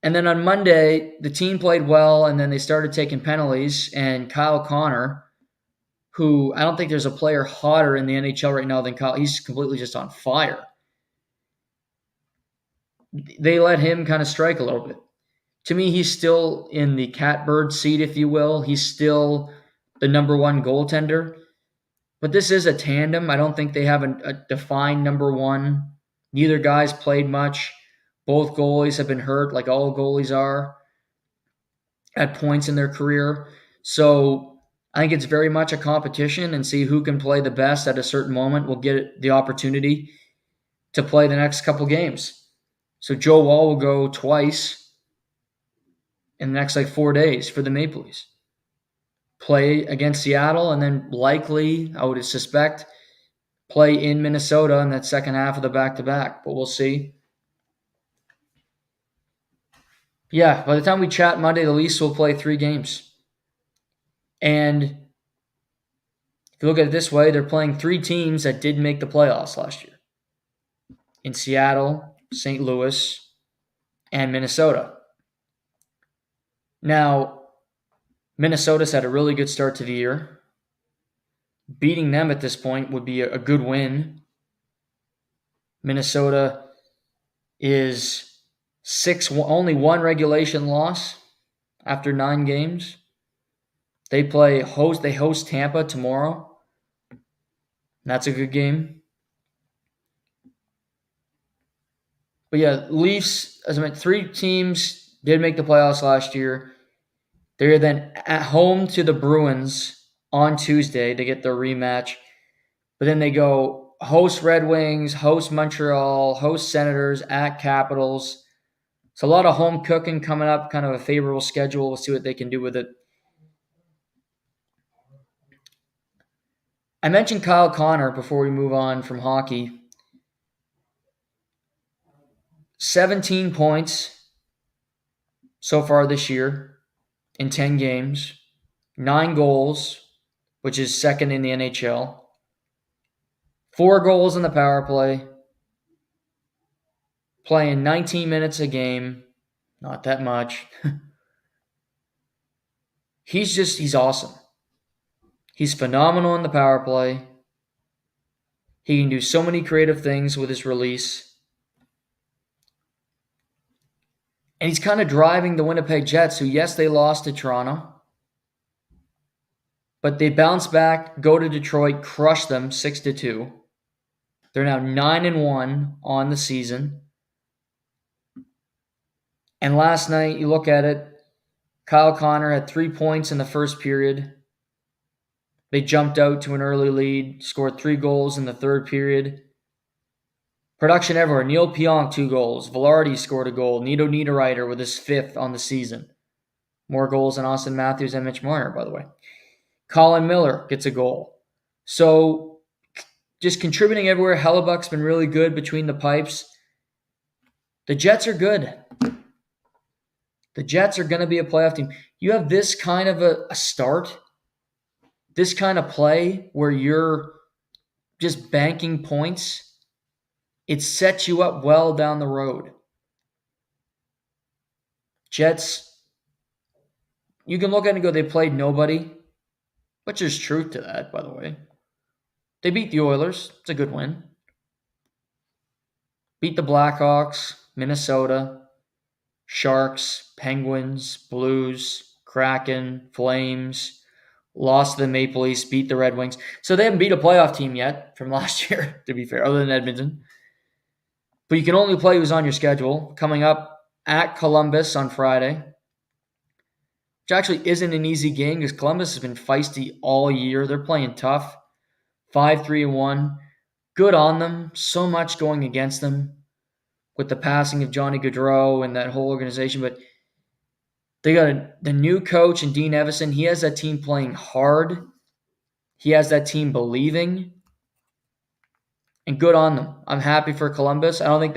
S1: And then on Monday, the team played well, and then they started taking penalties. And Kyle Connor, who I don't think there's a player hotter in the NHL right now than Kyle. He's completely just on fire. They let him kind of strike a little bit. To me, he's still in the catbird seat, if you will. He's still the number one goaltender. But this is a tandem. I don't think they have a defined number one. Neither guy's played much. Both goalies have been hurt, like all goalies are, at points in their career. So I think it's very much a competition and see who can play the best at a certain moment will get the opportunity to play the next couple games. So Joe Woll will go twice in the next 4 days for the Maple Leafs. Play against Seattle and then likely, I would suspect, play in Minnesota in that second half of the back-to-back. But we'll see. Yeah, by the time we chat Monday, the Leafs will play 3 games. And if you look at it this way, they're playing 3 teams that did make the playoffs last year. In Seattle, St. Louis, and Minnesota. Now, Minnesota's had a really good start to the year. Beating them at this point would be a good win. Minnesota is only 1 regulation loss after 9 games. They host Tampa tomorrow. That's a good game. But yeah, Leafs, as I meant, 3 teams Did make the playoffs last year. They're then at home to the Bruins on Tuesday to get their rematch. But then they go host Red Wings, host Montreal, host Senators, at Capitals. So a lot of home cooking coming up, kind of a favorable schedule. We'll see what they can do with it. I mentioned Kyle Connor before we move on from hockey. 17 points so far this year in 10 games, 9 goals, which is second in the NHL, 4 goals in the power play, playing 19 minutes a game, not that much. He's awesome. He's phenomenal in the power play. He can do so many creative things with his release. And he's kind of driving the Winnipeg Jets, who, yes, they lost to Toronto, but they bounced back, go to Detroit, crush them 6-2. They're now 9-1 on the season. And last night, you look at it, Kyle Connor had 3 points in the first period. They jumped out to an early lead, scored 3 goals in the third period. Production everywhere. Neil Pionk, 2 goals. Velarde scored a goal. Nito Niederreiter with his 5th on the season. More goals than Austin Matthews and Mitch Marner, by the way. Colin Miller gets a goal. So just contributing everywhere. Hellebuck's been really good between the pipes. The Jets are good. The Jets are going to be a playoff team. You have this kind of a start, this kind of play where you're just banking points. It sets you up well down the road. Jets, you can look at it and go, they played nobody, but there's truth to that, by the way. They beat the Oilers. It's a good win. Beat the Blackhawks, Minnesota, Sharks, Penguins, Blues, Kraken, Flames, lost to the Maple Leafs, beat the Red Wings. So they haven't beat a playoff team yet from last year, to be fair, other than Edmonton. But you can only play who's on your schedule. Coming up at Columbus on Friday, which actually isn't an easy game because Columbus has been feisty all year. They're playing tough. 5-3-1. Good on them. So much going against them with the passing of Johnny Gaudreau and that whole organization. But they got the new coach and Dean Evison. He has that team playing hard. He has that team believing. And good on them. I'm happy for Columbus. I don't think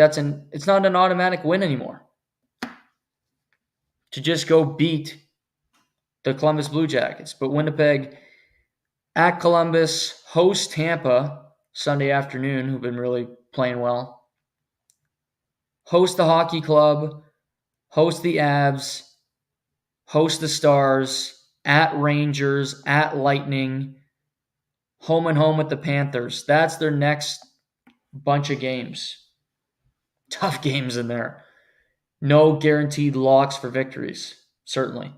S1: it's not an automatic win anymore. To just go beat the Columbus Blue Jackets. But Winnipeg at Columbus, host Tampa Sunday afternoon, who've been really playing well. Host the Hockey Club, host the Avs, host the Stars, at Rangers, at Lightning, home and home with the Panthers. That's their next bunch of games. Tough games in there. No guaranteed locks for victories, certainly.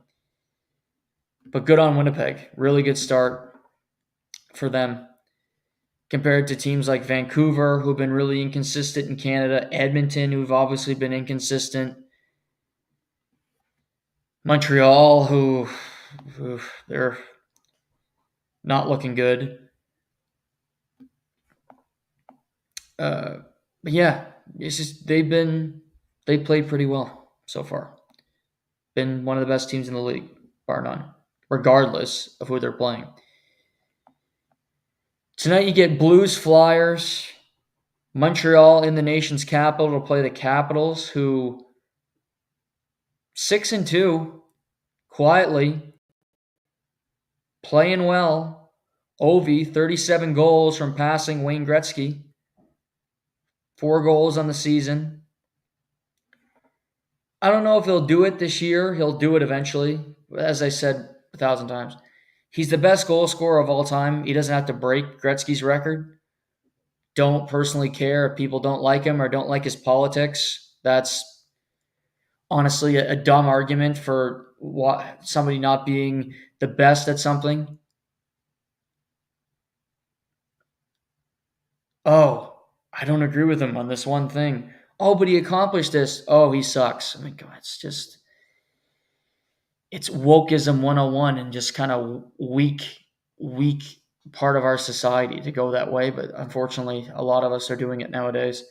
S1: But good on Winnipeg. Really good start for them compared to teams like Vancouver, who've been really inconsistent in Canada, Edmonton, who've obviously been inconsistent, Montreal, who they're not looking good. But yeah, it's just they played pretty well so far. Been one of the best teams in the league, bar none, regardless of who they're playing. Tonight you get Blues Flyers. Montreal in the nation's capital to play the Capitals, who 6-2, quietly, playing well. Ovi, 37 goals from passing Wayne Gretzky. 4 goals on the season. I don't know if he'll do it this year. He'll do it eventually. As I said 1,000 times, he's the best goal scorer of all time. He doesn't have to break Gretzky's record. Don't personally care if people don't like him or don't like his politics. That's honestly a dumb argument for somebody not being the best at something. Oh, I don't agree with him on this one thing. Oh, but he accomplished this. Oh, he sucks. I mean, God, it's just it's wokeism 101 and just kind of weak part of our society to go that way. But unfortunately, a lot of us are doing it nowadays.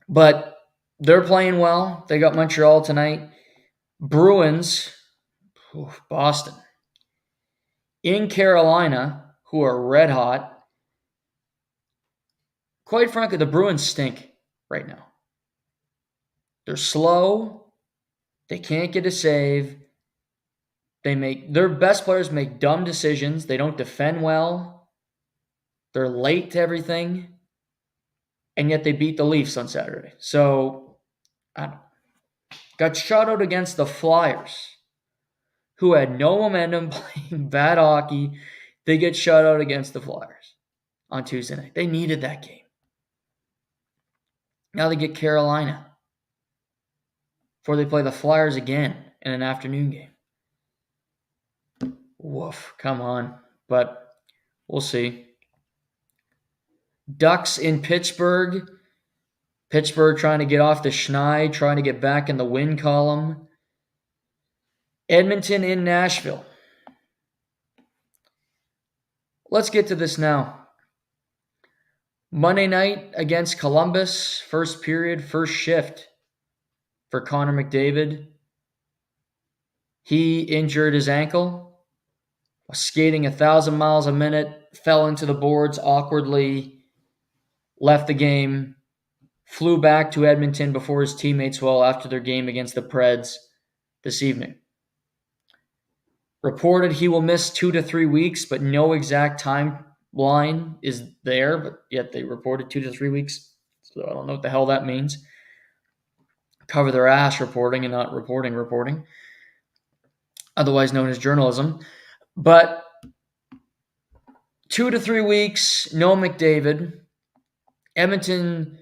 S1: But they're playing well. They got Montreal tonight. Bruins, Boston. In Carolina, who are red hot. Quite frankly, the Bruins stink right now. They're slow. They can't get a save. Their best players make dumb decisions. They don't defend well. They're late to everything. And yet they beat the Leafs on Saturday. So, got shut out against the Flyers, who had no momentum, playing bad hockey. They get shut out against the Flyers on Tuesday night. They needed that game. Now they get Carolina before they play the Flyers again in an afternoon game. Woof, come on. But we'll see. Ducks in Pittsburgh. Pittsburgh trying to get off the schneid, trying to get back in the win column. Edmonton in Nashville. Let's get to this now. Monday night against Columbus, first period, first shift for Connor McDavid. He injured his ankle, was skating 1,000 miles a minute, fell into the boards awkwardly, left the game, flew back to Edmonton before his teammates will after their game against the Preds this evening. Reported he will miss 2 to 3 weeks, but no exact timeline is there, but yet they reported 2 to 3 weeks, so I don't know what the hell that means. Cover their ass reporting and not reporting, otherwise known as journalism. But 2 to 3 weeks, no McDavid. Edmonton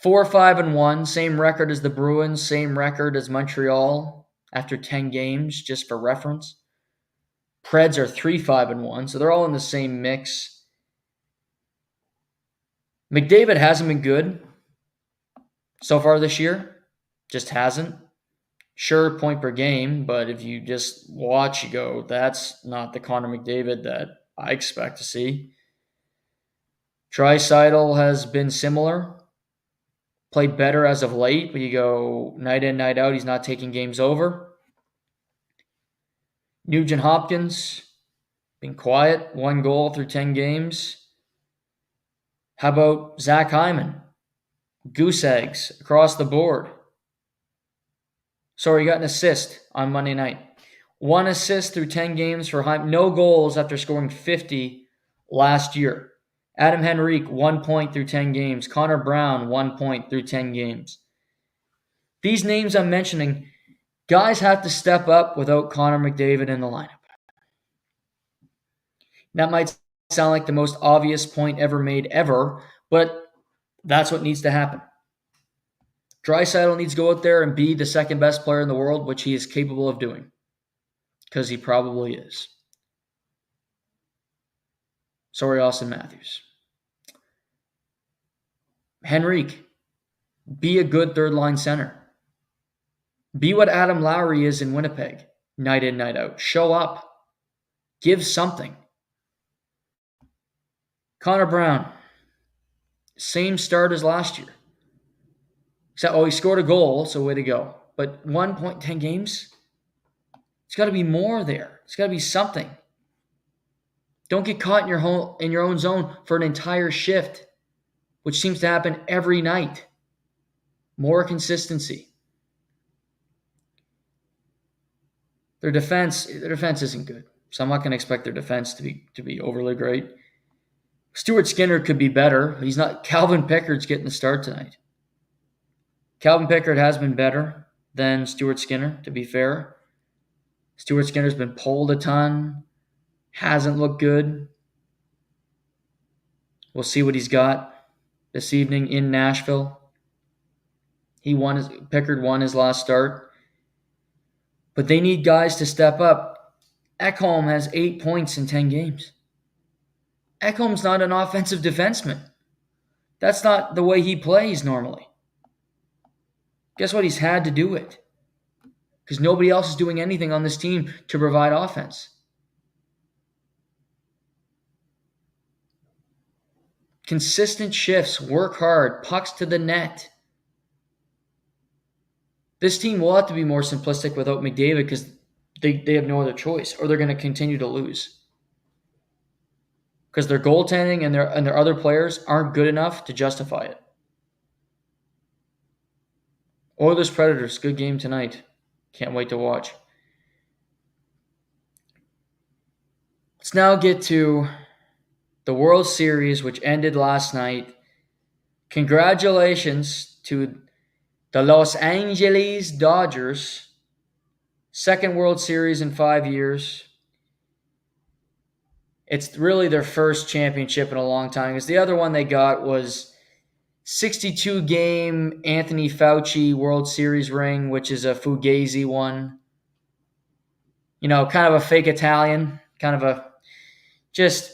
S1: 4-5-1, same record as the Bruins, same record as Montreal after 10 games, just for reference. Preds are 3-5-1, so they're all in the same mix. McDavid hasn't been good so far this year. Just hasn't. Sure, point per game, but if you just watch, you go, that's not the Connor McDavid that I expect to see. Draisaitl has been similar. Played better as of late, but you go night in, night out, he's not taking games over. Nugent Hopkins, been quiet, 1 goal through 10 games. How about Zach Hyman? Goose eggs across the board. Sorry, he got an assist on Monday night. 1 assist through 10 games for Hyman. No goals after scoring 50 last year. Adam Henrique, 1 point through 10 games. Connor Brown, 1 point through 10 games. These names I'm mentioning, guys have to step up without Connor McDavid in the lineup. That might sound like the most obvious point ever made ever, but that's what needs to happen. Draisaitl needs to go out there and be the second best player in the world, which he is capable of doing, because he probably is. Sorry, Austin Matthews. Henrique, be a good third-line center. Be what Adam Lowry is in Winnipeg, night in, night out. Show up. Give something. Connor Brown, same start as last year. Except, he scored a goal, so way to go. But 1 point, 10 games? It's got to be more there. It's got to be something. Don't get caught in your own zone for an entire shift, which seems to happen every night. More consistency. Their defense isn't good, so I'm not going to expect their defense to be overly great. Stuart Skinner could be better. He's not. Calvin Pickard's getting the start tonight. Calvin Pickard has been better than Stuart Skinner, to be fair. Stuart Skinner's been pulled a ton. Hasn't looked good. We'll see what he's got this evening in Nashville. Pickard won his last start. But they need guys to step up. Ekholm has 8 points in 10 games. Ekholm's not an offensive defenseman. That's not the way he plays normally. Guess what? He's had to do it. because nobody else is doing anything on this team to provide offense. Consistent shifts, work hard, pucks to the net. This team will have to be more simplistic without McDavid because they have no other choice, or they're going to continue to lose. Because their goaltending and their other players aren't good enough to justify it. Oilers Predators, good game tonight. Can't wait to watch. Let's now get to the World Series, which ended last night. Congratulations to the Los Angeles Dodgers. Second World Series in 5 years. It's really their first championship in a long time, because the other one they got was 62-game Anthony Fauci World Series ring, which is a Fugazi one. Kind of a fake Italian, kind of a just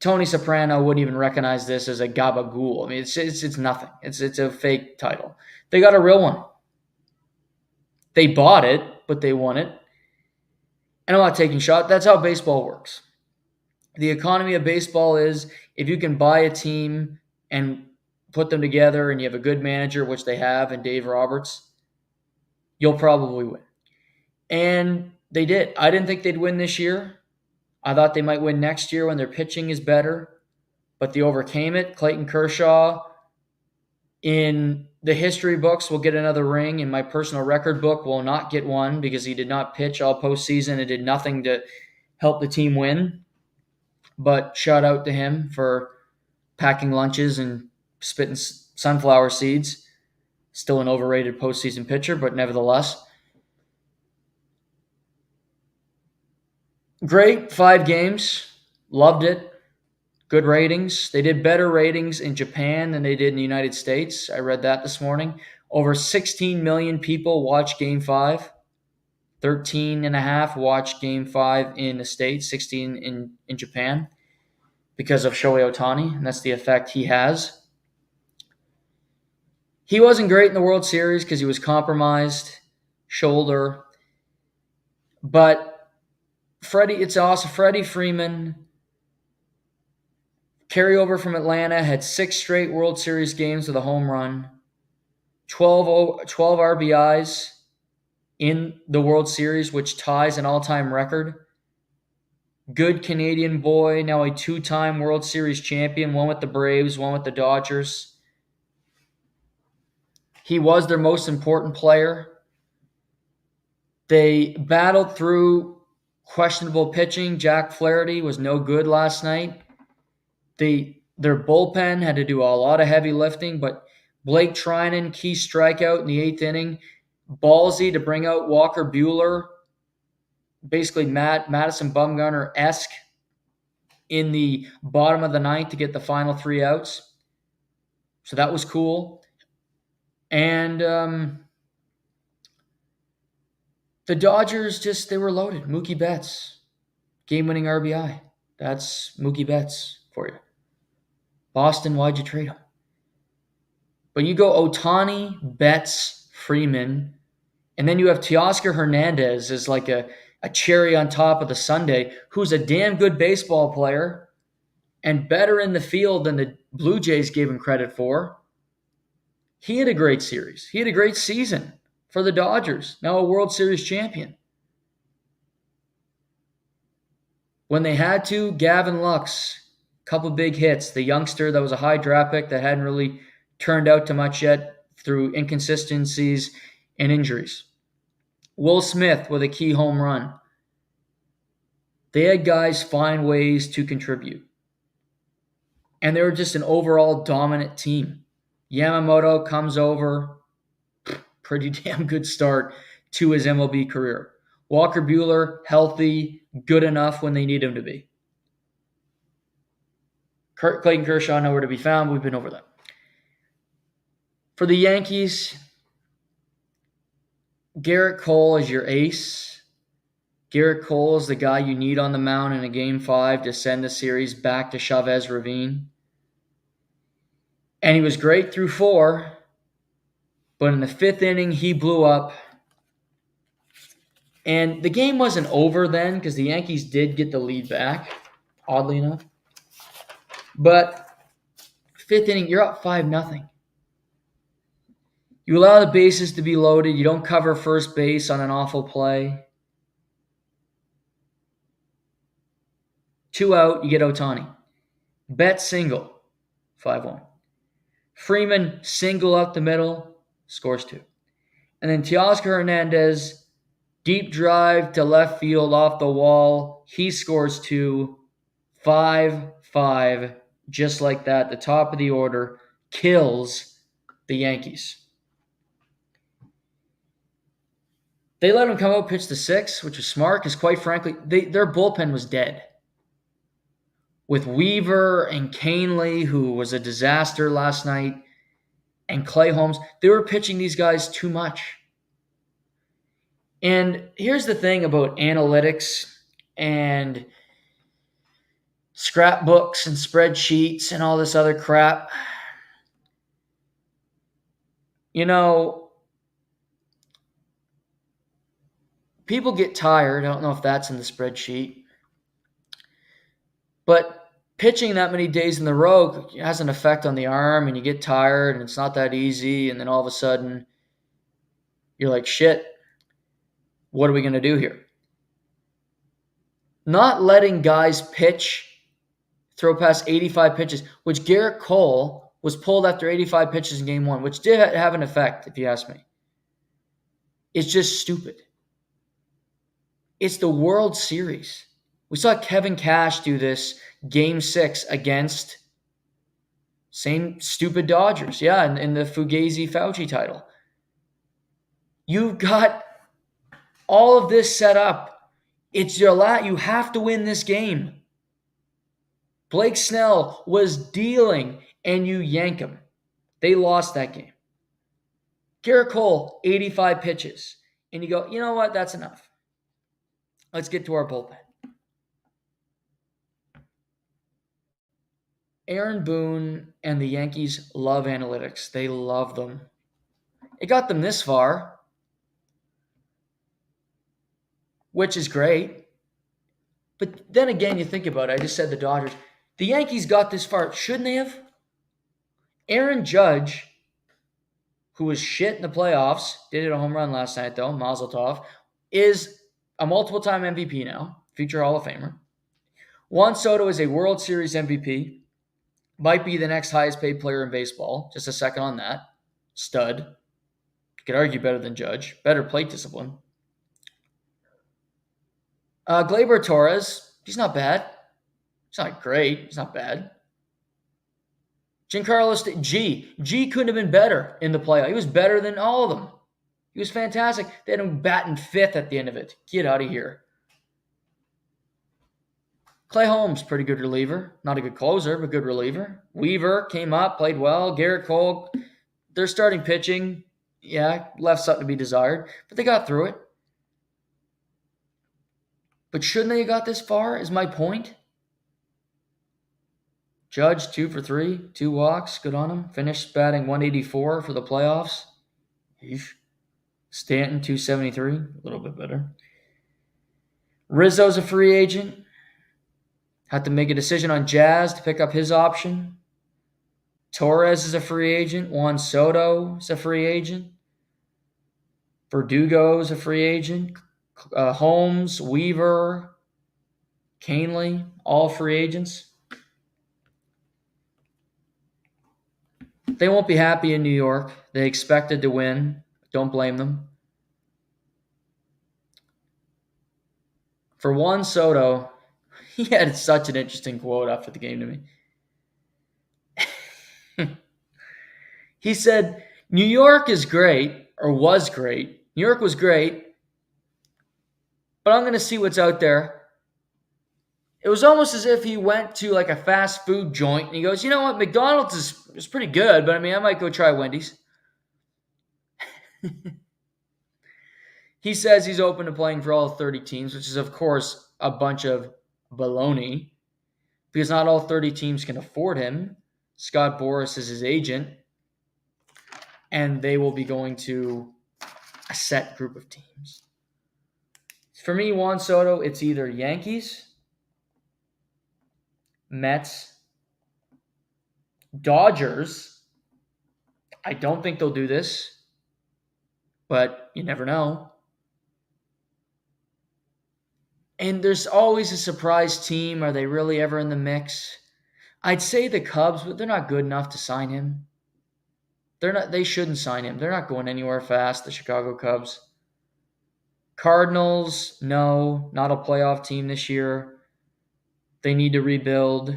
S1: Tony Soprano wouldn't even recognize this as a gabagool. I mean, it's nothing. It's a fake title. They got a real one. They bought it, but they won it. And I'm not taking shots. That's how baseball works. The economy of baseball is if you can buy a team and put them together and you have a good manager, which they have, and Dave Roberts, you'll probably win. And they did. I didn't think they'd win this year. I thought they might win next year when their pitching is better, but they overcame it. Clayton Kershaw, in the history books, will get another ring. In my personal record book, will not get one because he did not pitch all postseason and did nothing to help the team win. But shout out to him for packing lunches and spitting sunflower seeds. Still an overrated postseason pitcher, but nevertheless. Great 5 games. Loved it. Good ratings. They did better ratings in Japan than they did in the United States. I read that this morning. Over 16 million people watched Game 5. 13.5 watched Game 5 in the States, 16 in Japan because of Shohei Ohtani, and that's the effect he has. He wasn't great in the World Series because he was compromised, shoulder. But it's awesome. Freddie Freeman, carryover from Atlanta, had 6 straight World Series games with a home run, 12 RBIs in the World Series, which ties an all-time record. Good Canadian boy, now a 2-time World Series champion, one with the Braves, one with the Dodgers. He was their most important player. They battled through questionable pitching. Jack Flaherty was no good last night. Their bullpen had to do a lot of heavy lifting, but Blake Trinan, key strikeout in the 8th inning. Ballsy to bring out Walker Buehler, basically Madison Bumgarner-esque in the bottom of the 9th to get the final 3 outs. So that was cool. And the Dodgers, they were loaded. Mookie Betts, game-winning RBI. That's Mookie Betts for you. Boston, why'd you trade him? But you go Ohtani, Betts, Freeman, and then you have Teoscar Hernandez as like a cherry on top of the sundae, who's a damn good baseball player and better in the field than the Blue Jays gave him credit for. He had a great series. He had a great season for the Dodgers, now a World Series champion. When they had to, Gavin Lux, couple big hits. The youngster that was a high draft pick that hadn't really turned out to much yet through inconsistencies and injuries. Will Smith with a key home run. They had guys find ways to contribute. And they were just an overall dominant team. Yamamoto comes over. Pretty damn good start to his MLB career. Walker Buehler, healthy, good enough when they need him to be. Clayton Kershaw, nowhere to be found. We've been over that. For the Yankees, Garrett Cole is your ace. Garrett Cole is the guy you need on the mound in a Game 5 to send the series back to Chavez Ravine. And he was great through 4, but in the 5th inning, he blew up. And the game wasn't over then because the Yankees did get the lead back, oddly enough. But fifth inning, you're up 5-0. You allow the bases to be loaded. You don't cover first base on an awful play. 2 out, you get Ohtani. Bet single, 5-1. Freeman single up the middle, scores 2. And then Teoscar Hernandez, deep drive to left field off the wall. He scores 2, 5-5, just like that. The top of the order kills the Yankees. They let him come out pitch the 6, which was smart because, quite frankly, their bullpen was dead. With Weaver and Canely, who was a disaster last night, and Clay Holmes, they were pitching these guys too much. And here's the thing about analytics and scrapbooks and spreadsheets and all this other crap. You know, people get tired. I don't know if that's in the spreadsheet. But pitching that many days in a row has an effect on the arm, and you get tired, and it's not that easy. And then all of a sudden, you're like, shit, what are we going to do here? Not letting guys throw past 85 pitches, which Garrett Cole was pulled after 85 pitches in game 1, which did have an effect, if you ask me. It's just stupid. It's the World Series. We saw Kevin Cash do this game 6 against same stupid Dodgers. Yeah, in the Fugazi-Fauci title. You've got all of this set up. It's your lot. You have to win this game. Blake Snell was dealing, and you yank him. They lost that game. Garrett Cole, 85 pitches. And you go, you know what? That's enough. Let's get to our bullpen. Aaron Boone and the Yankees love analytics. They love them. It got them this far, which is great. But then again, you think about it. I just said the Dodgers. The Yankees got this far. Shouldn't they have? Aaron Judge, who was shit in the playoffs, did hit a home run last night, though, Mazel Tov, is a multiple-time MVP now, future Hall of Famer. Juan Soto is a World Series MVP. Might be the next highest paid player in baseball. Just a second on that. Stud. You could argue better than Judge. Better plate discipline. Gleyber Torres, he's not bad. He's not great. He's not bad. Giancarlo G couldn't have been better in the playoff. He was better than all of them. He was fantastic. They had him batting 5th at the end of it. Get out of here. Clay Holmes, pretty good reliever. Not a good closer, but good reliever. Weaver came up, played well. Garrett Cole, they're starting pitching. Yeah, left something to be desired, but they got through it. But shouldn't they have got this far, is my point. Judge, 2 for 3, 2 walks, good on him. Finished batting 184 for the playoffs. Stanton, 273, a little bit better. Rizzo's a free agent. Had to make a decision on Jazz to pick up his option. Torres is a free agent. Juan Soto is a free agent. Verdugo is a free agent. Holmes, Weaver, Canely, all free agents. They won't be happy in New York. They expected to win. Don't blame them. For Juan Soto, he had such an interesting quote after the game to me. He said, New York is great, or was great. New York was great, but I'm going to see what's out there. It was almost as if he went to like a fast food joint, and he goes, you know what, McDonald's is pretty good, but I might go try Wendy's. He says he's open to playing for all 30 teams, which is, of course, a bunch of baloney, because not all 30 teams can afford him. Scott Boras is his agent, and they will be going to a set group of teams. For me, Juan Soto, it's either Yankees, Mets, Dodgers. I don't think they'll do this, but you never know. And there's always a surprise team. Are they really ever in the mix? I'd say the Cubs, but they're not good enough to sign him. They're not. They shouldn't sign him. They're not going anywhere fast, the Chicago Cubs. Cardinals, no, not a playoff team this year. They need to rebuild.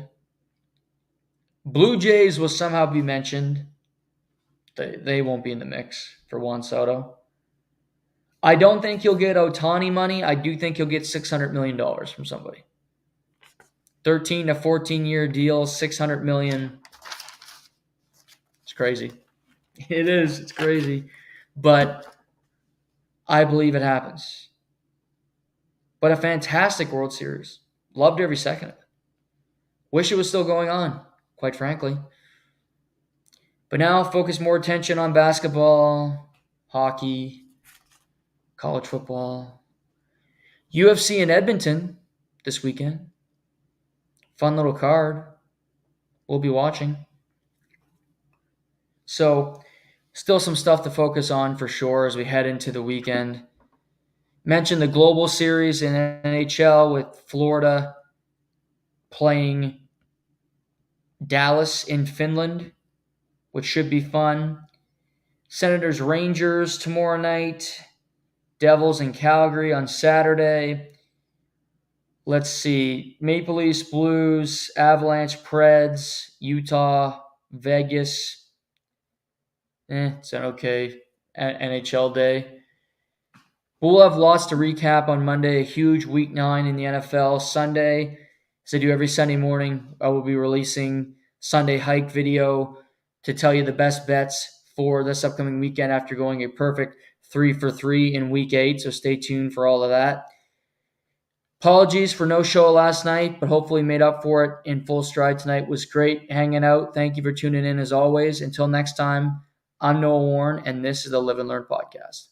S1: Blue Jays will somehow be mentioned. They won't be in the mix for Juan Soto. I don't think he'll get Ohtani money. I do think he'll get $600 million from somebody. 13 to 14-year deal, $600 million. It's crazy. It is. It's crazy. But I believe it happens. But a fantastic World Series. Loved every second of it. Wish it was still going on, quite frankly. But now focus more attention on basketball, hockey, college football. UFC in Edmonton this weekend. Fun little card. We'll be watching. So, still some stuff to focus on for sure as we head into the weekend. Mentioned the Global Series in NHL with Florida playing Dallas in Finland, which should be fun. Senators Rangers tomorrow night. Devils in Calgary on Saturday. Let's see. Maple Leafs Blues, Avalanche Preds, Utah, Vegas. It's an okay NHL day. We'll have lots to recap on Monday. A huge Week 9 in the NFL. Sunday, as I do every Sunday morning, I will be releasing Sunday hike video to tell you the best bets for this upcoming weekend after going a perfect 3 for 3 in Week 8. So stay tuned for all of that. Apologies for no show last night, but hopefully made up for it in full stride tonight. It was great hanging out. Thank you for tuning in as always. Until next time, I'm Noah Warren, and this is the Live and Learn Podcast.